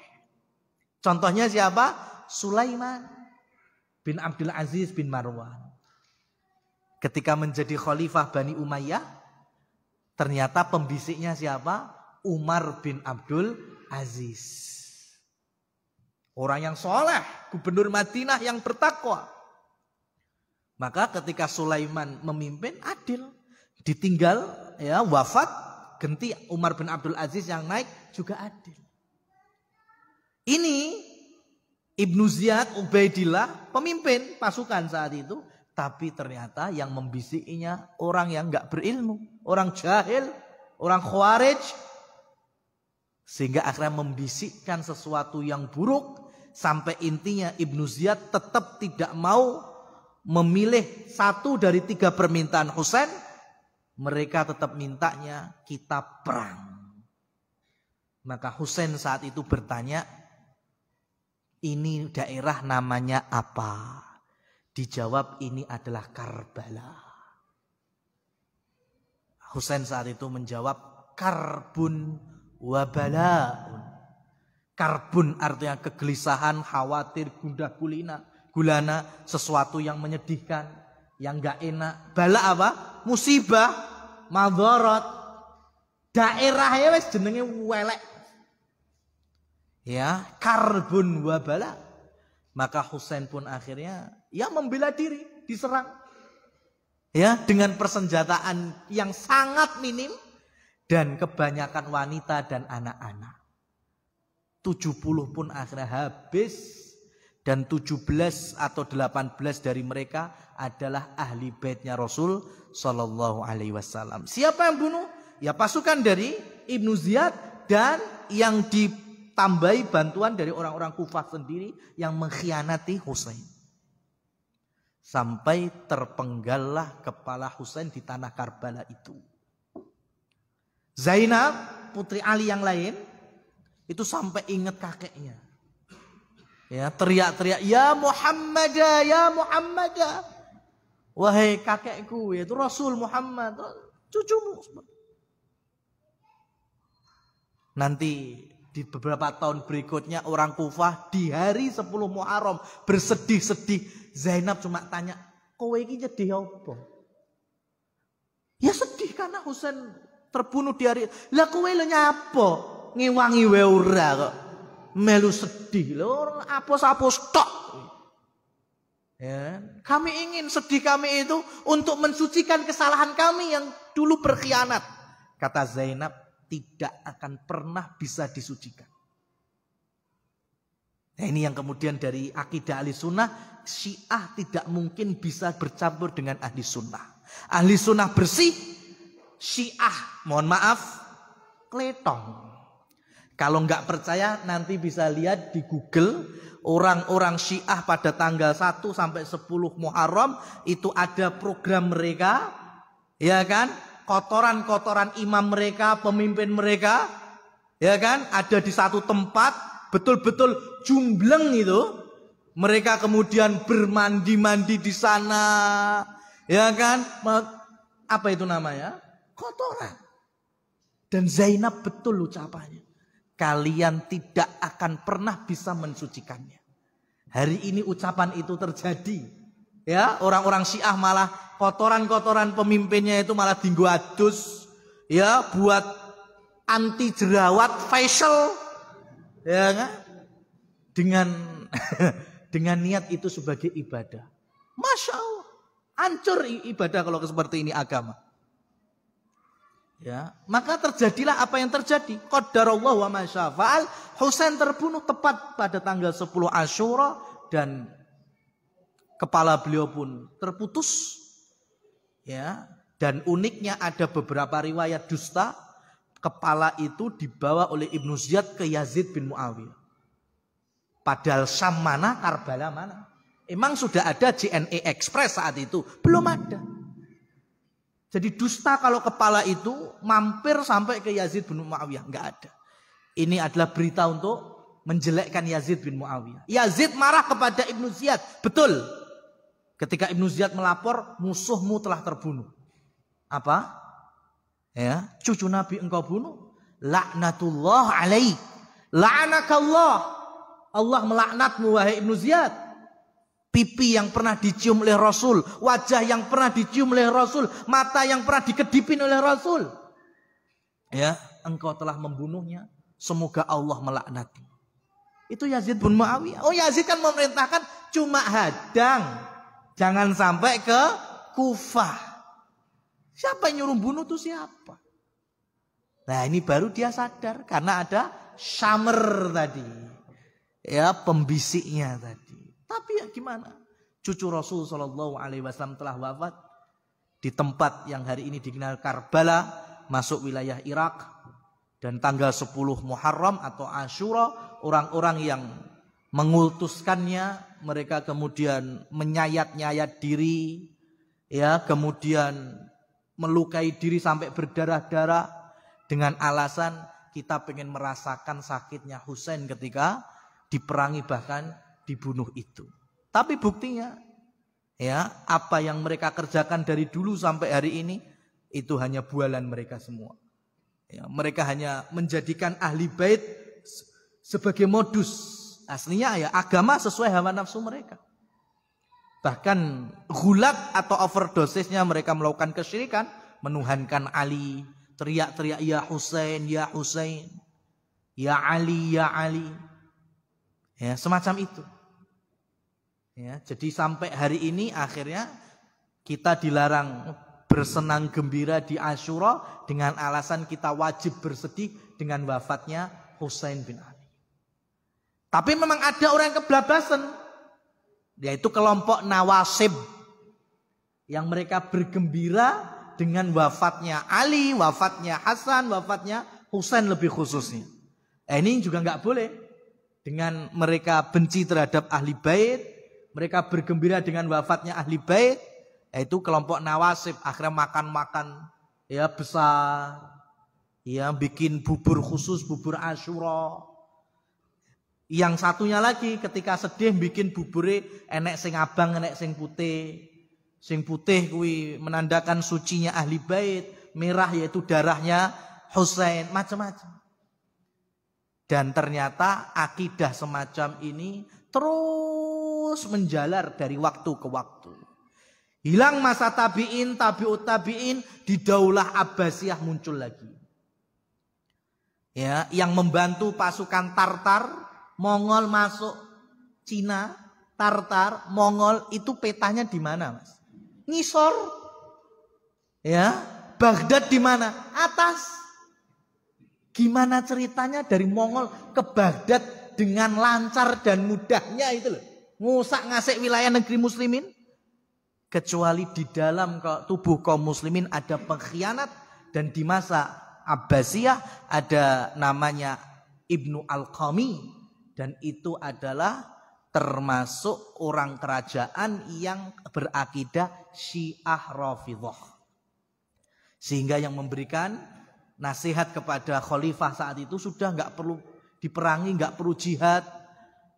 Speaker 3: Contohnya siapa? Sulaiman bin Abdul Aziz bin Marwan. Ketika menjadi khalifah Bani Umayyah, ternyata pembisiknya siapa? Umar bin Abdul Aziz. Orang yang soleh, gubernur Madinah yang bertakwa. Maka ketika Sulaiman memimpin adil, ditinggal ya wafat, ganti Umar bin Abdul Aziz yang naik juga adil. Ini Ibnu Ziyad Ubaidillah pemimpin pasukan saat itu, tapi ternyata yang membisikinya orang yang enggak berilmu, orang jahil, orang khawarij, sehingga akhirnya membisikkan sesuatu yang buruk sampai intinya Ibnu Ziyad tetap tidak mau memilih 1 dari 3 permintaan Husain. Mereka tetap mintanya kita perang. Maka Husain saat itu bertanya, ini daerah namanya apa? Dijawab, ini adalah Karbala. Husain saat itu menjawab, karbun wabalaun. Karbun artinya kegelisahan, khawatir, gundah gulana, sesuatu yang menyedihkan, yang gak enak. Bala apa? Musibah, madharat. Daerahnya wis jenenge welek. Ya, karbun wabala. Maka Husain pun akhirnya ya membela diri, diserang. Ya, dengan persenjataan yang sangat minim dan kebanyakan wanita dan anak-anak. 70 pun akhirnya habis dan 17 atau 18 dari mereka adalah ahli baitnya Rasul Sallallahu Alaihi Wasallam. Siapa yang bunuh? Ya pasukan dari Ibnu Ziyad dan yang ditambahi bantuan dari orang-orang Kufah sendiri yang mengkhianati Husain. Sampai terpenggallah kepala Husain di tanah Karbala itu. Zainab, putri Ali yang lain, itu sampai ingat kakeknya. Ya, teriak-teriak, "Ya Muhammadah, ya Muhammadah." Wahai kakekku, yaitu Rasul Muhammad, cucumu. Nanti di beberapa tahun berikutnya orang Kufah di hari 10 Muharram bersedih-sedih. Zainab cuma tanya, "Kowe iki nyedih apa?" Ya sedih karena Husain terbunuh di hari. Lah kowe lho nyapa? Ngewangi wae ora kok. Melu sedih lho, apos-apos tok. Ya, kami ingin sedih kami itu untuk mensucikan kesalahan kami yang dulu berkhianat. Kata Zainab, tidak akan pernah bisa disucikan. Nah, ini yang kemudian dari akidah ahli sunnah, Syiah tidak mungkin bisa bercampur dengan ahli sunnah. Ahli sunnah bersih, Syiah, mohon maaf, kletong. Kalau nggak percaya nanti bisa lihat di Google orang-orang Syiah pada tanggal 1 sampai 10 Muharram itu ada program mereka, ya kan? Kotoran-kotoran imam mereka, pemimpin mereka, ya kan? Ada di satu tempat, betul-betul jumbleng itu. Mereka kemudian bermandi-mandi di sana, ya kan? Apa itu namanya? Kotoran. Dan Zainab betul ucapannya. Kalian tidak akan pernah bisa mensucikannya. Hari ini ucapan itu terjadi. Ya, orang-orang Syiah malah kotoran-kotoran pemimpinnya itu malah dinggo adus. Ya, buat anti jerawat facial. Ya kan? Dengan niat itu sebagai ibadah. Masya Allah. Hancur ibadah kalau seperti ini agama. Ya, maka terjadilah apa yang terjadi. Qadarullah wa ma syaa fa'al. Husain terbunuh tepat pada tanggal 10 Asyura dan kepala beliau pun terputus. Ya, dan uniknya ada beberapa riwayat dusta. Kepala itu dibawa oleh Ibnu Ziyad ke Yazid bin Muawiyah. Padahal Syam mana, Karbala mana? Emang sudah ada JNE Express saat itu? Belum ada. Jadi dusta kalau kepala itu mampir sampai ke Yazid bin Muawiyah. Enggak ada. Ini adalah berita untuk menjelekkan Yazid bin Muawiyah. Yazid marah kepada Ibnu Ziyad. Betul. Ketika Ibnu Ziyad melapor, musuhmu telah terbunuh. Apa? Ya, cucu Nabi engkau bunuh. Laknatullah alaik. La'anakallah. Allah melaknatmu wahai Ibnu Ziyad. Pipi yang pernah dicium oleh Rasul, wajah yang pernah dicium oleh Rasul, mata yang pernah dikedipin oleh Rasul. Ya, engkau telah membunuhnya. Semoga Allah melaknatmu. Itu Yazid bin Muawiyah. Oh, Yazid kan memerintahkan cuma hadang. Jangan sampai ke Kufah. Siapa yang nyuruh bunuh itu siapa? Nah, ini baru dia sadar karena ada Syamr tadi. Ya, pembisiknya tadi. Tapi ya gimana? Cucu Rasul Shallallahu Alaihi Wasallam telah wafat di tempat yang hari ini dikenal Karbala, masuk wilayah Irak. Dan tanggal 10 Muharram atau Asyura, orang-orang yang mengultuskannya, mereka kemudian menyayat-nyayat diri, ya, kemudian melukai diri sampai berdarah-darah dengan alasan kita pengen merasakan sakitnya Husain ketika diperangi bahkan dibunuh itu. Tapi buktinya, ya, apa yang mereka kerjakan dari dulu sampai hari ini itu hanya bualan mereka semua. Ya, mereka hanya menjadikan ahli bait sebagai modus. Aslinya ya agama sesuai hawa nafsu mereka. Bahkan gulat atau overdosisnya mereka melakukan kesyirikan, menuhankan Ali, teriak-teriak ya Husain, ya Husain, ya Ali, ya Ali. Ya, semacam itu. Ya, jadi sampai hari ini akhirnya kita dilarang bersenang gembira di Asyura dengan alasan kita wajib bersedih dengan wafatnya Husain bin Ali. Tapi memang ada orang yang kebablasan, yaitu kelompok Nawasib, yang mereka bergembira dengan wafatnya Ali, wafatnya Hasan, wafatnya Husain lebih khususnya. Ini juga nggak boleh. Dengan mereka benci terhadap ahli bait, mereka bergembira dengan wafatnya ahli bait, yaitu kelompok Nawasib. Akhirnya makan-makan ya besar, ya bikin bubur khusus, bubur Asyura. Yang satunya lagi ketika sedih bikin bubure enek sing abang, enek sing putih. Sing putih kuwi menandakan sucinya ahli bait, merah yaitu darahnya Husain, macam-macam. Dan ternyata akidah semacam ini terus menjalar dari waktu ke waktu. Hilang masa tabi'in, tabi'ut tabi'in, di Daulah Abbasiyah muncul lagi. Ya, yang membantu pasukan Tartar, Mongol masuk Cina, Tartar, Mongol itu petanya di mana, Mas? Ngisor. Ya, Baghdad di mana? Atas. Gimana ceritanya dari Mongol ke Baghdad dengan lancar dan mudahnya itu loh. Ngusak ngasih wilayah negeri muslimin. Kecuali di dalam tubuh kaum muslimin ada pengkhianat. Dan di masa Abbasiyah ada namanya Ibnu Al-Qami. Dan itu adalah termasuk orang kerajaan yang berakidah Syiah Rafidhah. Sehingga yang memberikan nasihat kepada khalifah saat itu sudah nggak perlu diperangi, nggak perlu jihad.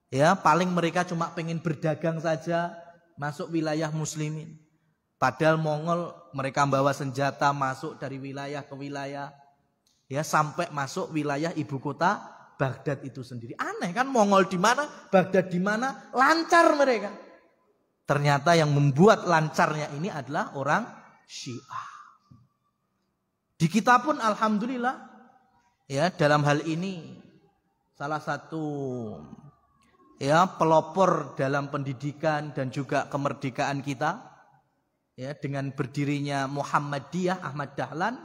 Speaker 3: Ya, paling mereka cuma pengen berdagang saja masuk wilayah muslimin. Padahal Mongol mereka membawa senjata masuk dari wilayah ke wilayah. Ya, sampai masuk wilayah ibu kota Baghdad itu sendiri. Aneh kan, Mongol di mana, Baghdad di mana, lancar mereka. Ternyata yang membuat lancarnya ini adalah orang Syiah. Di kita pun alhamdulillah ya dalam hal ini salah satu ya pelopor dalam pendidikan dan juga kemerdekaan kita ya dengan berdirinya Muhammadiyah Ahmad Dahlan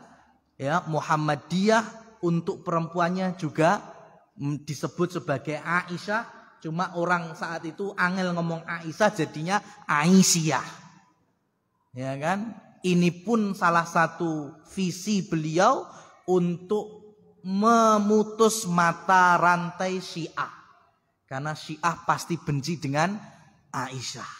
Speaker 3: ya. Muhammadiyah untuk perempuannya juga disebut sebagai Aisyah, cuma orang saat itu angel ngomong Aisyah jadinya Aisyah. Ya kan? Ini pun salah satu visi beliau untuk memutus mata rantai Syiah. Karena Syiah pasti benci dengan Aisyah.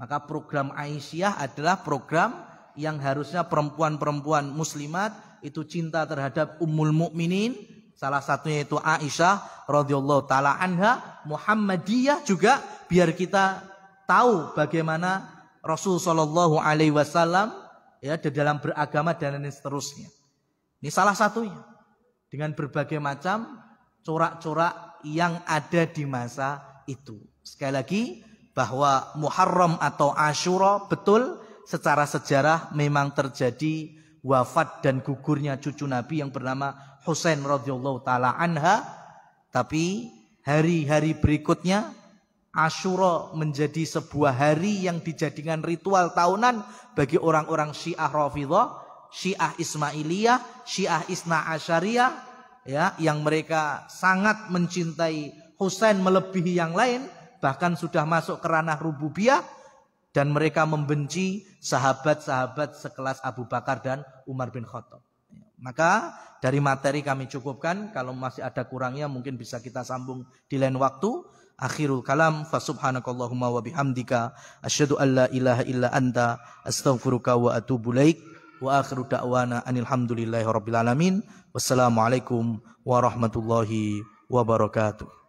Speaker 3: Maka program Aisyah adalah program yang harusnya perempuan-perempuan muslimat itu cinta terhadap Ummul Mukminin. Salah satunya itu Aisyah radhiyallahu taala anha. Muhammadiyah juga biar kita tahu bagaimana Rasul Shallallahu Alaihi Wasallam ya dalam beragama dan lain seterusnya. Ini salah satunya dengan berbagai macam corak-corak yang ada di masa itu. Sekali lagi bahwa Muharram atau Asyura betul secara sejarah memang terjadi wafat dan gugurnya cucu Nabi yang bernama Husain radhiyallahu taala anha. Tapi hari-hari berikutnya Asyura menjadi sebuah hari yang dijadikan ritual tahunan bagi orang-orang Syiah Rafidhah, Syiah Ismailiyah, Syiah Isna Asyariyah ya, yang mereka sangat mencintai Husain melebihi yang lain, bahkan sudah masuk ke ranah rububiyah, dan mereka membenci sahabat-sahabat sekelas Abu Bakar dan Umar bin Khattab. Maka dari materi kami cukupkan, kalau masih ada kurangnya mungkin bisa kita sambung di lain waktu. Akhirul kalam fa subhanakallahumma wa bihamdika asyhadu an la ilaha illa anta astaghfiruka wa atubu ilaik wa akhiru da'wana anil hamdulillahi rabbil alamin. Wassalamualaikum warahmatullahi wabarakatuh.